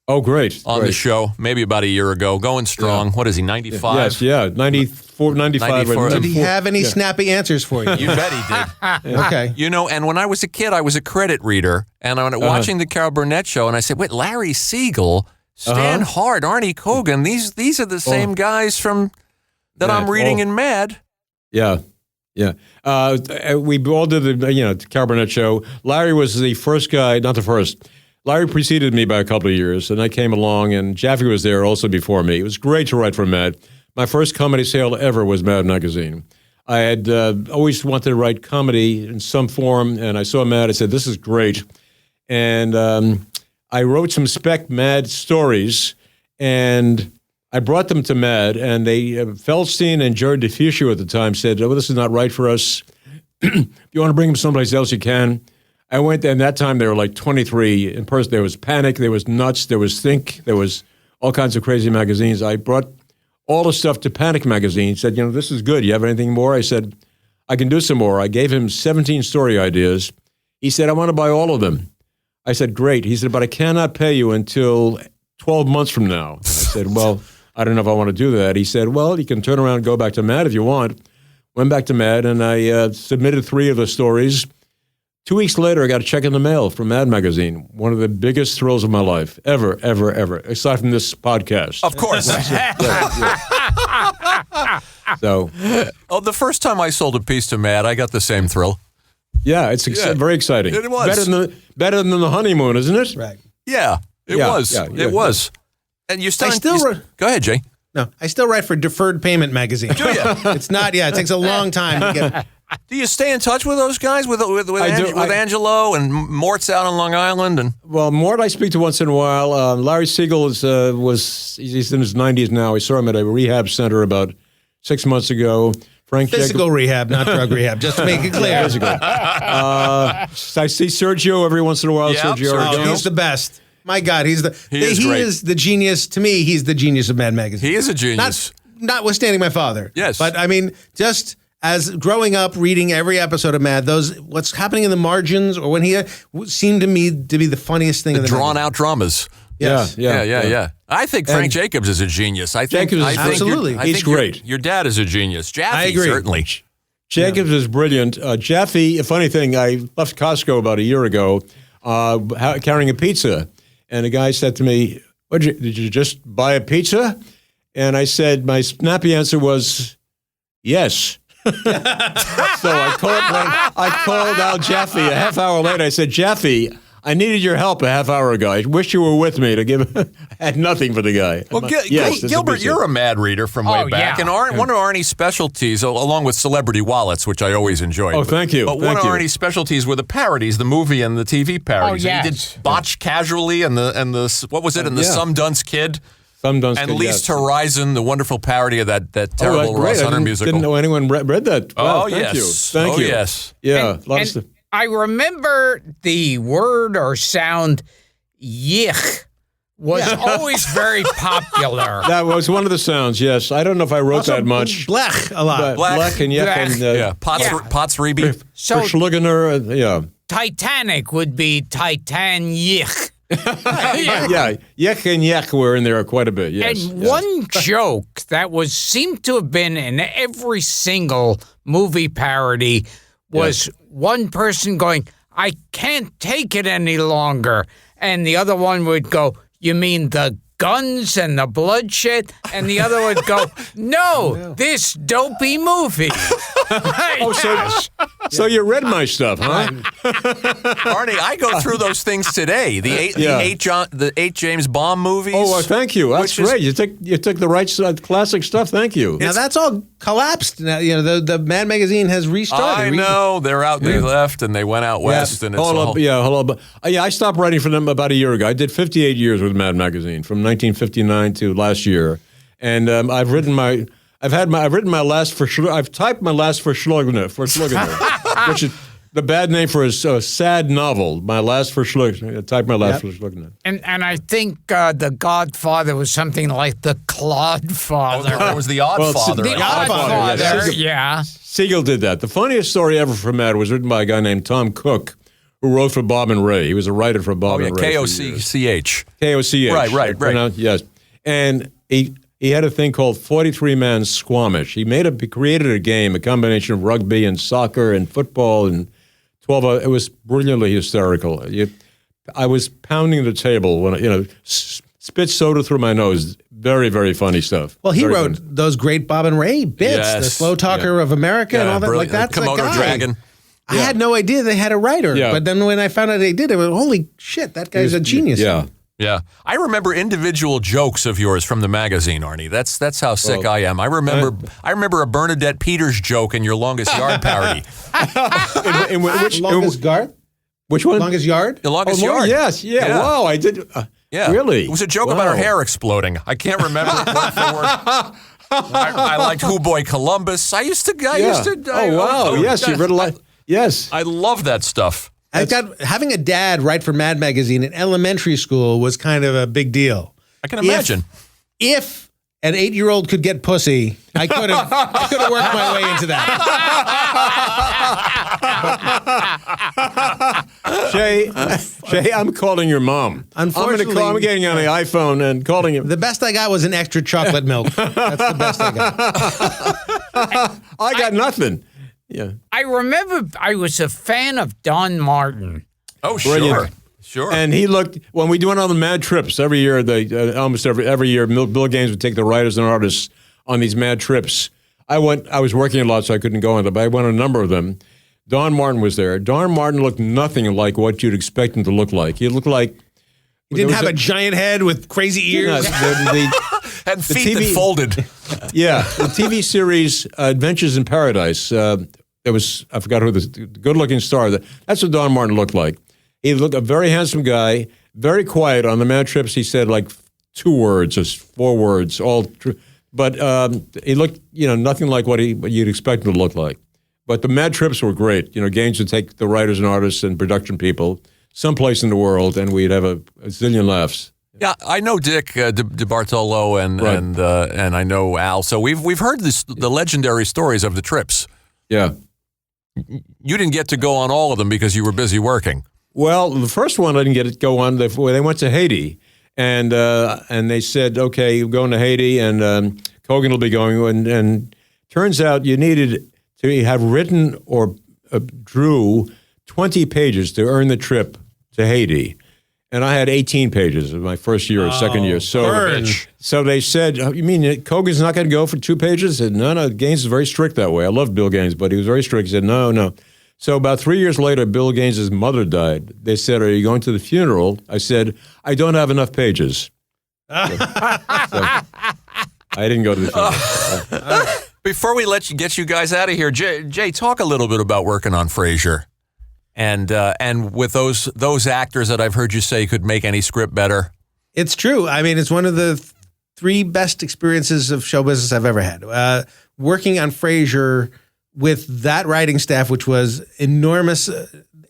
Oh, great. On the show, maybe about a year ago. Going strong. Yeah. What is he, 95? Yes, yeah. 94, 95. 94. Did he have any snappy answers for you? You bet he did. Okay. You know, and when I was a kid, I was a credit reader. And I'm watching the Carol Burnett show, and I said, wait, Larry Siegel, Stan Hart, Arnie Kogan, these are the same guys from that I'm reading in Mad. Yeah. Yeah. We all did the Carol Burnett show. Larry was the first guy, not the first. Larry preceded me by a couple of years, and I came along, and Jaffe was there also before me. It was great to write for Mad. My first comedy sale ever was Mad Magazine. I had always wanted to write comedy in some form, and I saw Mad. I said, this is great. And I wrote some spec Mad stories, and I brought them to Mad, and they Feldstein and Jared DeFuscio at the time said, oh, this is not right for us. If you want to bring them someplace else, you can. I went there, and that time there were like 23 in person. There was Panic, there was Nuts, there was Think, there was all kinds of crazy magazines. I brought all the stuff to Panic magazine, said, this is good. You have anything more? I said, I can do some more. I gave him 17 story ideas. He said, I want to buy all of them. I said, great. He said, but I cannot pay you until 12 months from now. I said, well, I don't know if I want to do that. He said, well, you can turn around and go back to Mad if you want. Went back to Mad, and I submitted 3 of the stories. 2 weeks later, I got a check in the mail from Mad Magazine. One of the biggest thrills of my life, ever, ever, ever, aside from this podcast. Of course. So, the first time I sold a piece to Mad, I got the same thrill. Yeah, it's very exciting. It was. Better than the honeymoon, isn't it? Right. Yeah, it was. Yeah, it was. And you still go ahead, Jay. No, I still write for Deferred Payment Magazine. Do you? It's not, it takes a long time to get... Do you stay in touch with those guys, with Angelo and Mort's out on Long Island? Well, Mort I speak to once in a while. Larry Siegel he's in his 90s now. I saw him at a rehab center about 6 months ago. Physical rehab, not drug rehab, just to make it clear. I see Sergio every once in a while. Yep, Sergio. He's the best. My God, he is the genius. To me, he's the genius of Mad Magazine. He is a genius. Notwithstanding my father. Yes. But I mean, just as growing up, reading every episode of Mad, what's happening in the margins, or when he seemed to me to be the funniest thing. The drawn-out dramas. Yes. Yeah. I think Frank Jacobs is a genius. Absolutely. He's great. Your dad is a genius. Jaffe, I agree. Certainly. Jacobs is brilliant. Jaffe, a funny thing, I left Costco about a year ago carrying a pizza. And a guy said to me, did you just buy a pizza? And I said, my snappy answer was, yes. So I called Al Jaffe a half hour later. I said, Jaffe, I needed your help a half hour ago. I wish you were with me to give. I had nothing for the guy. Well, Gilbert, you're a Mad reader from way back, and one of Arnie's specialties, along with Celebrity Wallets, which I always enjoyed. Oh, thank you. But one of Arnie's specialties were the parodies, the movie and the TV parodies. Oh, yes. He did Botch Casually and the what was it? And the Some Dunce Kid. Some Dunce and Kid, Least Horizon, the wonderful parody of that terrible Russ Hunter musical. Didn't know anyone read that. Wow, thank you. Thank you. Yes. Yeah, a lot of stuff. I remember the word or sound "yich" was always very popular. That was one of the sounds, yes. I don't know if I wrote that much. Blech a lot. Blech and yech and Potsriebe. So Verschlugener, yeah. Titanic would be Titan-yich. Yeah, yech and yech were in there quite a bit, yes. And one joke that seemed to have been in every single movie parody was one person going, I can't take it any longer. And the other one would go, you mean the guns and the bloodshed? And the other would go, no, this dopey movie. So you read my stuff, huh? Arnie, I go through those things today. The eight James Bond movies. Oh, well, thank you. That's great. You took the right classic stuff. Thank you. Now that's all collapsed. Now the Mad Magazine has restarted. I know they're out. They left and they went out west. And it's hold up. I stopped writing for them about a year ago. I did 58 years with Mad Magazine from 1959 to last year, and I've typed my last for Schlugener, which is the bad name for a sad novel. My last for Schluck. Type my last for Schluck. And I think The Godfather was something like The Clodfather. There was The Oddfather. The Oddfather, yeah. Siegel did that. The funniest story ever from that was written by a guy named Tom Cook, who wrote for Bob and Ray. He was a writer for Bob and Ray. K-O-C-C-H. K-O-C-H. Right. Yes. And he had a thing called 43-Man Squamish. He created a game, a combination of rugby and soccer and football and 12. It was brilliantly hysterical. I was pounding the table when spit soda through my nose. Very, very funny stuff. Well, he very wrote those great Bob and Ray bits, the Slow Talker of America and all that. Like that's Komodo the guy. Dragon. I had no idea they had a writer, but then when I found out they did, I went, holy shit, that guy's a genius. Yeah. I remember individual jokes of yours from the magazine, Arnie. That's how sick I am. I remember a Bernadette Peters joke in your Longest Yard parody. Which Longest Yard? Which one? Longest Yard? The Longest Yard. Yes. Yeah. Wow. I did. Yeah. Really? It was a joke about her hair exploding. I can't remember it word for word. I liked Who Boy Columbus. I used to. Yes, you read a lot. Yes. I love that stuff. Having a dad write for Mad Magazine in elementary school was kind of a big deal. I can imagine. If an 8-year-old could get pussy, I could have worked my way into that. Shay, I'm calling your mom. Unfortunately, I'm getting on the iPhone and calling you. The best I got was an extra chocolate milk. That's the best I got. I got nothing. Yeah. I remember I was a fan of Don Martin. Oh, sure. And he looked, when we went on the mad trips every year, almost every year, Bill Gaines would take the writers and artists on these mad trips. I was working a lot, so I couldn't go on them, but I went on a number of them. Don Martin was there. Don Martin looked nothing like what you'd expect him to look like. He looked like... He didn't have a giant head with crazy ears. And feet that folded. Yeah. The TV series Adventures in Paradise, there was, I forgot who the good-looking star, that's what Don Martin looked like. He looked a very handsome guy, very quiet. On the mad trips, he said like 2 words or 4 words, all true. But he looked, nothing like what you'd expect him to look like. But the mad trips were great. Gaines would take the writers and artists and production people someplace in the world, and we'd have a zillion laughs. Yeah, I know Dick DeBartolo and I know Al. So we've heard the legendary stories of the trips. Yeah, you didn't get to go on all of them because you were busy working. Well, the first one I didn't get to go on. They went to Haiti, and they said, "Okay, you're going to Haiti, and Kogan will be going." And turns out you needed to have written or drew 20 pages to earn the trip to Haiti. And I had 18 pages in my first year or second year. So they said, you mean Kogan's not going to go for 2 pages? I said, no, Gaines is very strict that way. I love Bill Gaines, but he was very strict. He said, no. So about 3 years later, Bill Gaines' mother died. They said, are you going to the funeral? I said, I don't have enough pages. So I didn't go to the funeral. Before we get you guys out of here, Jay, talk a little bit about working on Frasier. And with those actors that I've heard you say could make any script better. It's true. I mean, it's one of the 3 best experiences of show business I've ever had. Working on Frasier with that writing staff, which was enormous.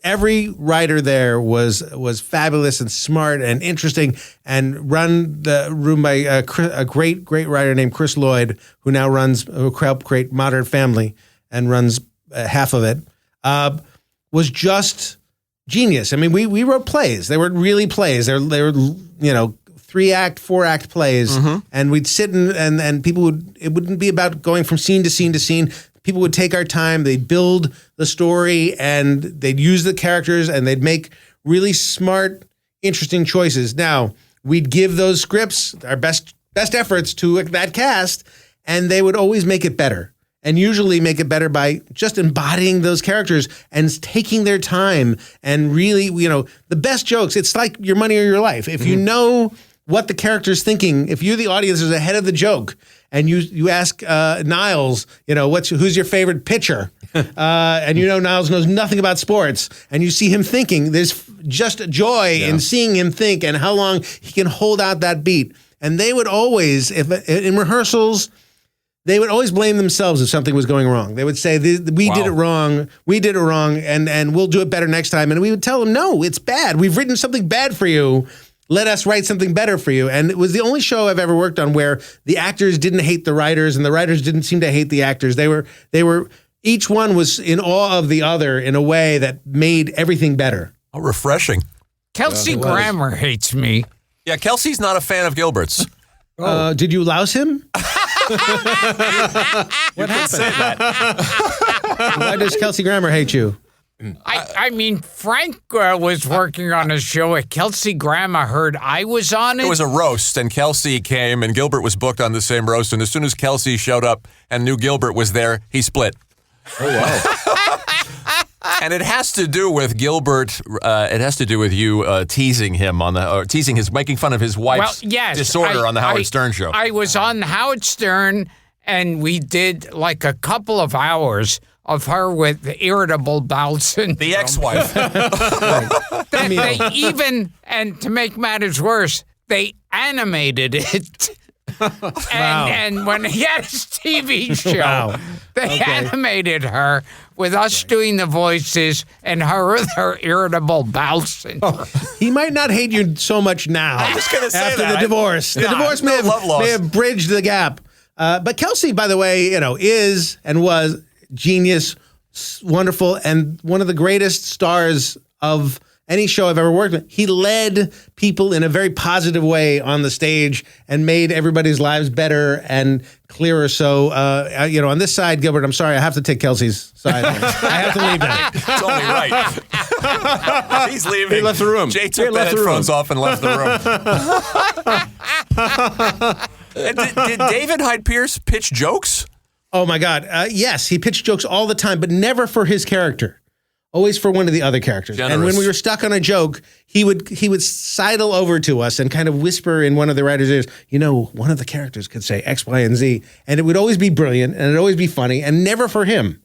Every writer there was fabulous and smart and interesting, and run the room by a great writer named Chris Lloyd, who now helped create Modern Family and runs half of it. Was just genius. I mean, we wrote plays. They were really plays. They were 3-act, 4-act plays, and we'd sit and people it wouldn't be about going from scene to scene to scene. People would take our time. They'd build the story, and they'd use the characters, and they'd make really smart, interesting choices. Now, we'd give those scripts our best efforts to that cast, and they would always make it better. And usually make it better by just embodying those characters and taking their time and really, the best jokes. It's like Your Money or Your Life. If you know what the character's thinking, if you, the audience, is ahead of the joke, and you ask Niles, who's your favorite pitcher, and Niles knows nothing about sports, and you see him thinking, there's just joy in seeing him think and how long he can hold out that beat. And they would always, if in rehearsals, they would always blame themselves if something was going wrong. They would say, we did it wrong, and we'll do it better next time. And we would tell them, no, it's bad. We've written something bad for you. Let us write something better for you. And it was the only show I've ever worked on where the actors didn't hate the writers and the writers didn't seem to hate the actors. They were each one was in awe of the other in a way that made everything better. Oh, refreshing. Kelsey Grammer hates me. Yeah, Kelsey's not a fan of Gilbert's. Did you louse him? What happened? Say that. Why does Kelsey Grammer hate you? I mean, Frank was working on a show at Kelsey Grammer heard I was on it. It was a roast, and Kelsey came, and Gilbert was booked on the same roast. And as soon as Kelsey showed up and knew Gilbert was there, he split. Oh, wow. And it has to do with Gilbert. It has to do with you teasing him making fun of his wife's disorder on the Howard Stern show. I was on Howard Stern, and we did like a couple of hours of her with irritable bowel syndrome. The ex-wife. They even, and to make matters worse, they animated it. And when he had his TV show, they animated her with us doing the voices and her with her irritable bowel syndrome. He might not hate you so much now. I'm just going to say after that. the divorce. The divorce may have bridged the gap. But Kelsey, by the way, is and was genius, wonderful, and one of the greatest stars of any show I've ever worked with. He led people in a very positive way on the stage and made everybody's lives better and clearer. So, on this side, Gilbert, I'm sorry, I have to take Kelsey's side. I have to leave now. It's only right. He's leaving. He left the room. Jay took the headphones off and left the room. Did David Hyde Pierce pitch jokes? Oh, my God. Yes, he pitched jokes all the time, but never for his character. Always for one of the other characters. Generous. And when we were stuck on a joke, he would sidle over to us and kind of whisper in one of the writers' ears, one of the characters could say X, Y, and Z. And it would always be brilliant and it'd always be funny and never for him.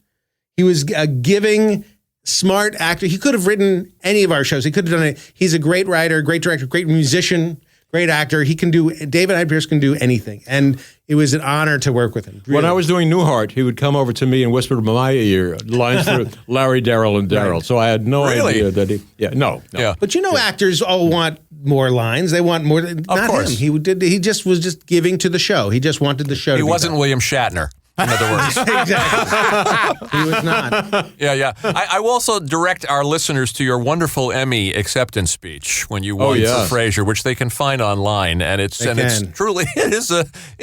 He was a giving, smart actor. He could have written any of our shows. He could have done it. He's a great writer, great director, great musician, great actor. David Hyde Pierce can do anything. And it was an honor to work with him. Really. When I was doing Newhart, he would come over to me and whisper in my ear lines for Larry, Daryl, and Daryl. Right. So I had no idea that he... No. Yeah. But actors all want more lines. They want more... Not course. him. He just was just giving to the show. He just wanted the show to be wasn't better. William Shatner. In other words. Exactly. He was not. Yeah. I will also direct our listeners to your wonderful Emmy acceptance speech when you won for Frasier, which they can find online, and it's truly it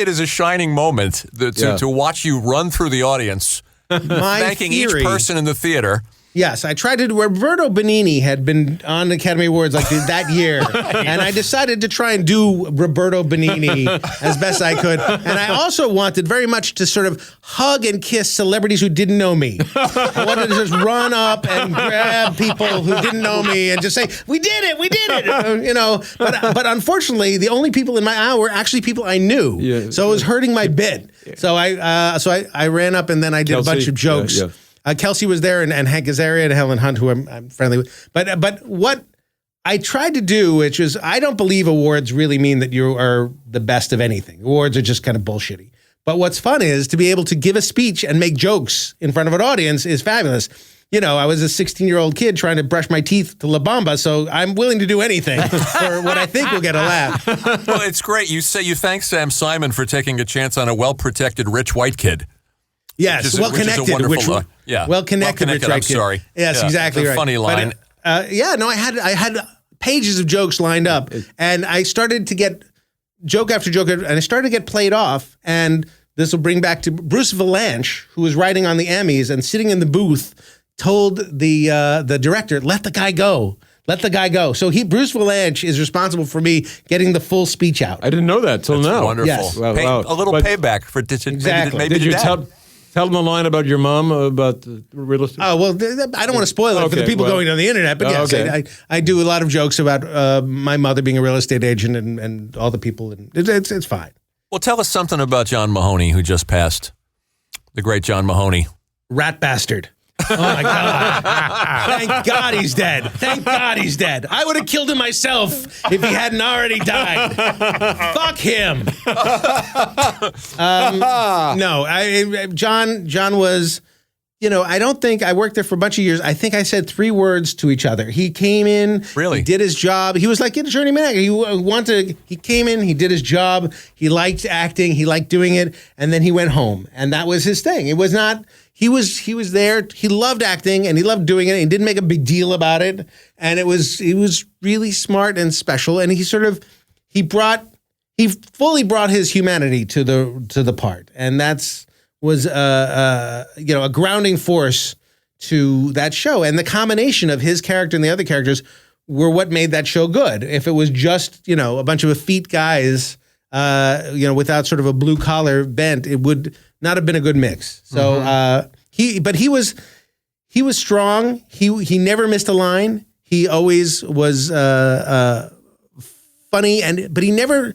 is a shining moment to watch you run through the audience, thanking each person in the theater. Yes, I tried to. Roberto Benigni had been on the Academy Awards like that year, and I decided to try and do Roberto Benigni as best I could. And I also wanted very much to sort of hug and kiss celebrities who didn't know me. I wanted to just run up and grab people who didn't know me and just say, "We did it!" But unfortunately, the only people in my aisle were actually people I knew. Yeah. So it was hurting my bit. So I ran up and then I did a bunch of jokes. Yeah. Kelsey was there, and Hank Azaria and Helen Hunt, who I'm friendly with. But what I tried to do, which is, I don't believe awards really mean that you are the best of anything. Awards are just kind of bullshitty. But what's fun is to be able to give a speech and make jokes in front of an audience is fabulous. I was a 16-year-old kid trying to brush my teeth to La Bamba, so I'm willing to do anything for what I think will get a laugh. Well, it's great. You thank Sam Simon for taking a chance on a well-protected rich white kid. Yes, well-connected. Well-connected. I'm sorry. Yes, exactly right. Funny line. But, I had pages of jokes lined up, and I started to get joke after joke, and I started to get played off. And this will bring back to Bruce Vilanch, who was writing on the Emmys and sitting in the booth, told the director, "Let the guy go. Let the guy go." So Bruce Vilanch is responsible for me getting the full speech out. I didn't know that till now. Wonderful. Yes. A little payback for maybe did you tell them a line about your mom, about the real estate? Oh, well, I don't want to spoil it for the people going on the internet, but yes, I do a lot of jokes about my mother being a real estate agent and all the people. And it's fine. Well, tell us something about John Mahoney, who just passed. The great John Mahoney. Rat bastard. Oh my God. Thank God he's dead. Thank God he's dead. I would have killed him myself if he hadn't already died. Fuck him. John was, I don't think I worked there for a bunch of years. I think I said 3 words to each other. He came in, really? He did his job. He was like a journeyman actor. He came in, he did his job. He liked acting. He liked doing it. And then he went home. And that was his thing. It was not, he was there. He loved acting and he loved doing it. He didn't make a big deal about it. And he was really smart and special. And he fully brought his humanity to the part. And was a grounding force to that show. And the combination of his character and the other characters were what made that show good. If it was just, a bunch of effete guys, without sort of a blue collar bent, it would not have been a good mix. So he was strong. He never missed a line. He always was funny, but he never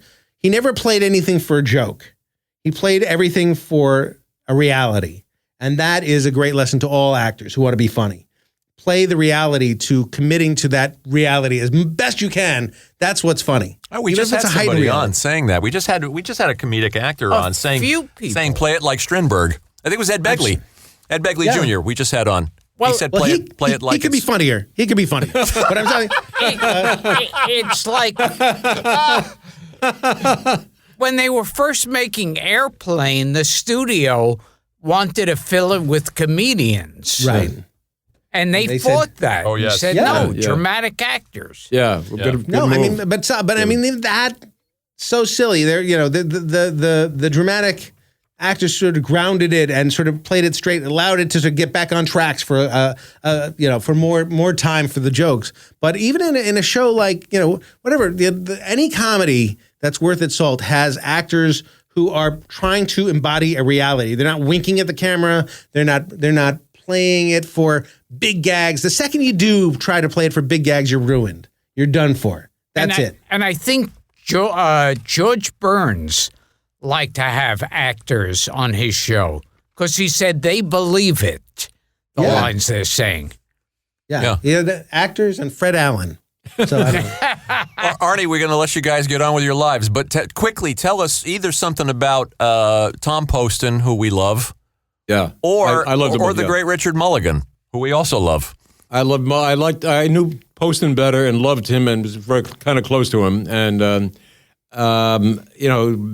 played anything for a joke. He played everything for a reality. And that is a great lesson to all actors who want to be funny. Play the reality to committing to that reality as best you can. That's what's funny. Oh, we just had somebody on saying that. We just had a comedic actor on saying play it like Strindberg. I think it was Ed Begley. Ed Begley Jr. We just had on. Well, he said play it like he could be funnier. He could be funny. But I'm telling you, it's like when they were first making Airplane, the studio wanted to fill it with comedians. Right. And they fought that. Oh, yes. Said, no, dramatic actors. Yeah. Good that's so silly. There, the dramatic actors sort of grounded it and sort of played it straight, allowed it to sort of get back on tracks for for more time for the jokes. But even in a show like whatever, any comedy that's worth its salt has actors who are trying to embody a reality. They're not winking at the camera. They're not playing it for big gags. The second you do try to play it for big gags, you're ruined. You're done for. That's it. And I think George Burns liked to have actors on his show because he said they believe it, the lines they're saying. Yeah, the actors and Fred Allen. So I don't know. Arnie, we're going to let you guys get on with your lives, but quickly tell us either something about Tom Poston, who we love, or the great Richard Mulligan, who we also love. I knew Poston better and loved him and was very kind of close to him, and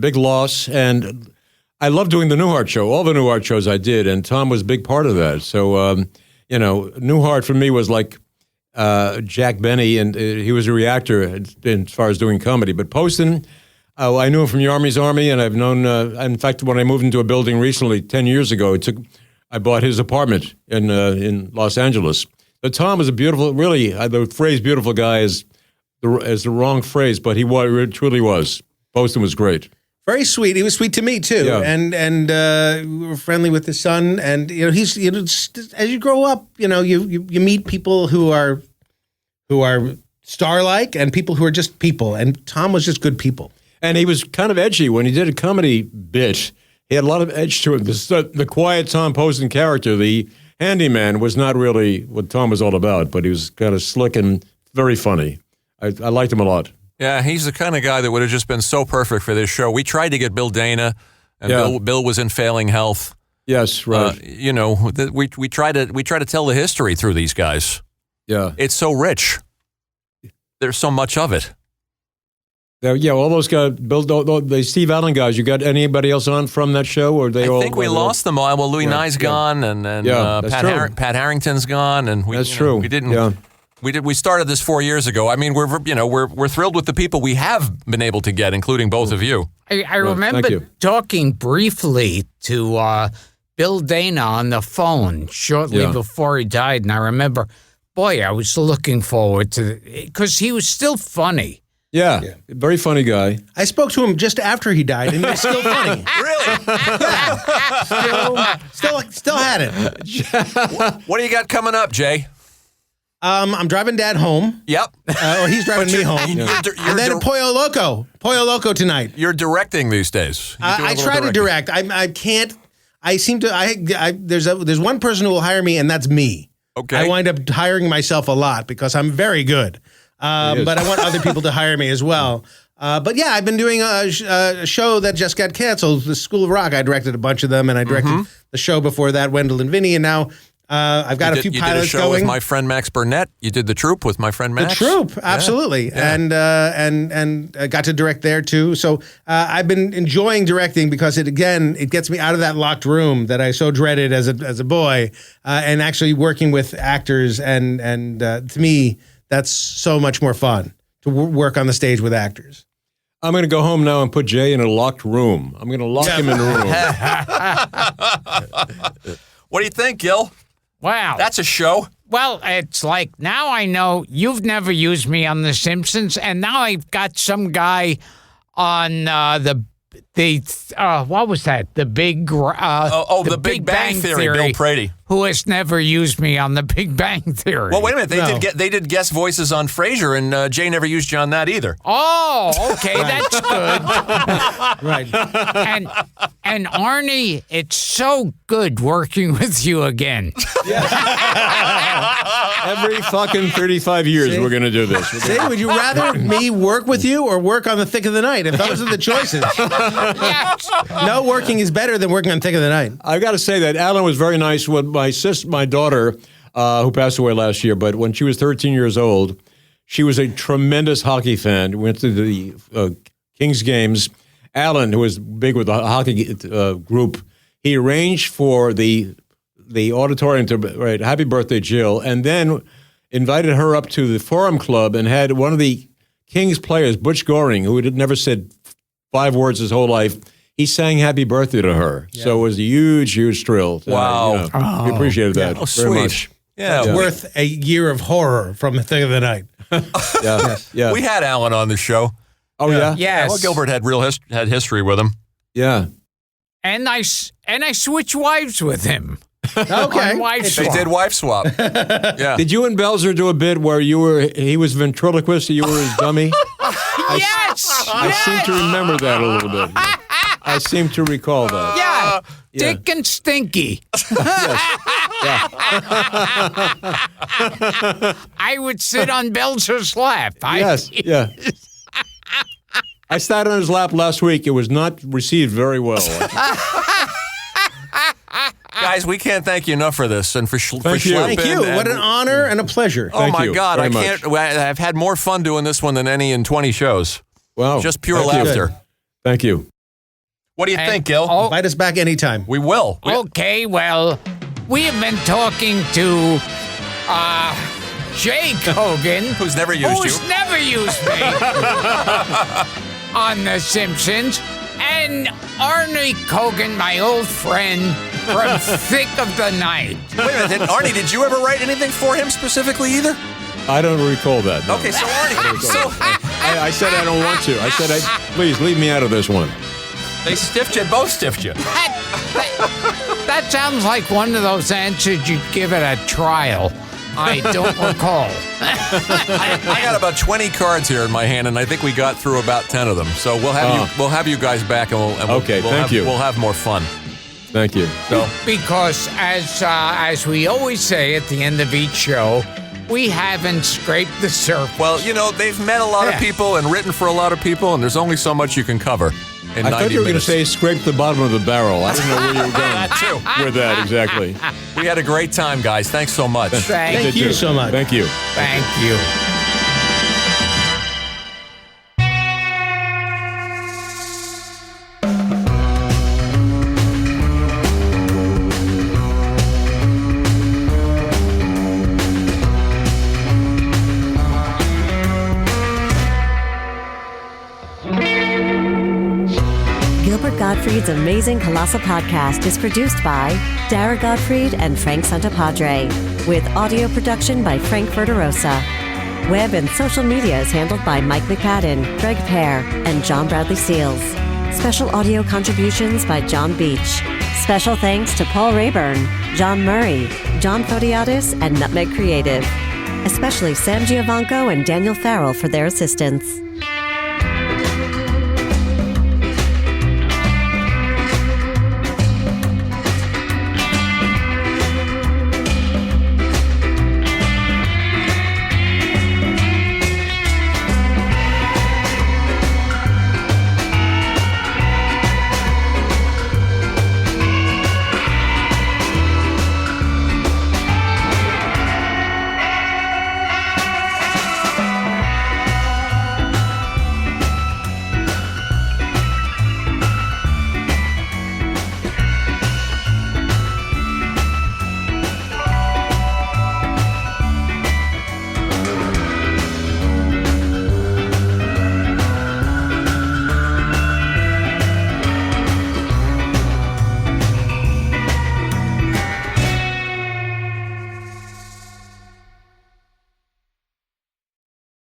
big loss. And I love doing the Newhart show. All the Newhart shows I did, and Tom was a big part of that. So Newhart for me was like Jack Benny, and he was a reactor as far as doing comedy. But Poston, I knew him from the Army's Army, and I've known. In fact, when I moved into a building recently, 10 years ago, I bought his apartment in Los Angeles. But Tom was a beautiful, really, the phrase "beautiful guy" is the wrong phrase, but he truly was. Poston was great. Very sweet. He was sweet to me too, and we were friendly with his son. And he's as you grow up, you meet people who are star-like and people who are just people. And Tom was just good people. And he was kind of edgy when he did a comedy bit. He had a lot of edge to him. The quiet Tom Poston character, the handyman, was not really what Tom was all about, but he was kind of slick and very funny. I liked him a lot. Yeah, he's the kind of guy that would have just been so perfect for this show. We tried to get Bill Dana, and Bill was in failing health. Yes, right. We try to tell the history through these guys. Yeah, it's so rich. There's so much of it. Yeah, all those guys, the Steve Allen guys. You got anybody else on from that show, or I think we lost them all. Well, Louis Nye's gone, and Pat Harrington's gone, and that's true. We didn't. Yeah. We started this 4 years ago. I mean, we're thrilled with the people we have been able to get, including both of you. I remember talking briefly to Bill Dana on the phone shortly before he died, and I remember, boy, I was looking forward to because he was still funny. Yeah, very funny guy. I spoke to him just after he died, and he was still funny. Really? Still had it. What do you got coming up, Jay? I'm driving Dad home. Yep. Or he's driving me home. And then Pollo Loco tonight. You're directing these days. I try to direct. I can't. I seem to. There's one person who will hire me, and that's me. Okay. I wind up hiring myself a lot because I'm very good. But I want other people to hire me as well. But yeah, I've been doing a show that just got canceled, The School of Rock. I directed a bunch of them, and I directed the show before that, Wendell and Vinny, and now I've got a few pilots going. You did a show with my friend Max Burnett. You did The Troop with my friend Max. The Troop, absolutely, yeah. And got to direct there too. So I've been enjoying directing because it gets me out of that locked room that I so dreaded as a boy, and actually working with actors, and to me that's so much more fun to work on the stage with actors. I'm going to go home now and put Jay in a locked room. I'm going to lock him in a room. What do you think, Gil? Wow. That's a show. Well, it's like now I know you've never used me on The Simpsons, and now I've got some guy on the what was that? The Big the Big Bang Theory, Bill Prady, who has never used me on the Big Bang Theory. Well, wait a minute. They did guest voices on Frasier, and Jay never used you on that either. Oh, okay, that's good. Right. And Arnie, it's so good working with you again. Every fucking 35 years we're going to do this. Would you rather me work with you or work on The Thick of the Night? If those are the choices. No working is better than working on Thick of the Night. I've got to say that Alan was very nice with my daughter, who passed away last year, but when she was 13 years old, she was a tremendous hockey fan. Went to the Kings games. Alan, who was big with the hockey group, he arranged for the auditorium to write "Happy Birthday, Jill," and then invited her up to the Forum Club and had one of the Kings players, Butch Goring, who had never said 5 words his whole life. He sang "Happy Birthday" to her, so it was a huge, huge thrill. Wow, we appreciated that very much. Yeah, it's worth a year of horror from The Thick of the Night. Yeah. We had Alan on the show. Oh yeah, yes. Well, Gilbert had had history with him. Yeah, and I switched wives with him. Okay, they did wife swap. Yeah. Did you and Belzer do a bit where he was ventriloquist, and you were his dummy? Yes. I seem to remember that a little bit. I seem to recall that. Yeah. Dick and Stinky. I would sit on Belzer's lap. Yeah. I sat on his lap last week. It was not received very well. Guys, we can't thank you enough for this and for Thank you. What an honor and a pleasure. Oh my God, I've had more fun doing this one than any in 20 shows. Wow. Just pure laughter. Thank you. What do you think, Gil? Invite us back anytime. We will. Okay, well, we have been talking to Jake Hogan, who's never used me on The Simpsons, and Arnie Kogan, my old friend from Thick of the Night. Wait a minute, Arnie, did you ever write anything for him specifically either? I don't recall that. No. Okay, so Arnie, I said I don't want to. I said, please leave me out of this one. They stiffed you, both stiffed you. That sounds like one of those answers you'd give at a trial. I don't recall. I got about 20 cards here in my hand, and I think we got through about 10 of them. So we'll have you guys back, and we'll have more fun. Thank you. So, because as we always say at the end of each show, we haven't scraped the surface. Well, they've met a lot of people and written for a lot of people, and there's only so much you can cover. I thought you were going to say scrape the bottom of the barrel. I didn't know where you were going that too. With that, exactly. We had a great time, guys. Thanks so much. Thank you so much. Thank you. Thank you. Gilbert Gottfried's Amazing Colossal Podcast is produced by Dara Gottfried and Frank Santapadre, with audio production by Frank Verderosa. Web and social media is handled by Mike McPadden, Greg Pear, and John Bradley Seals. Special audio contributions by John Beach. Special thanks to Paul Rayburn, John Murray, John Photiadis, and Nutmeg Creative. Especially Sam Giovanco and Daniel Farrell for their assistance.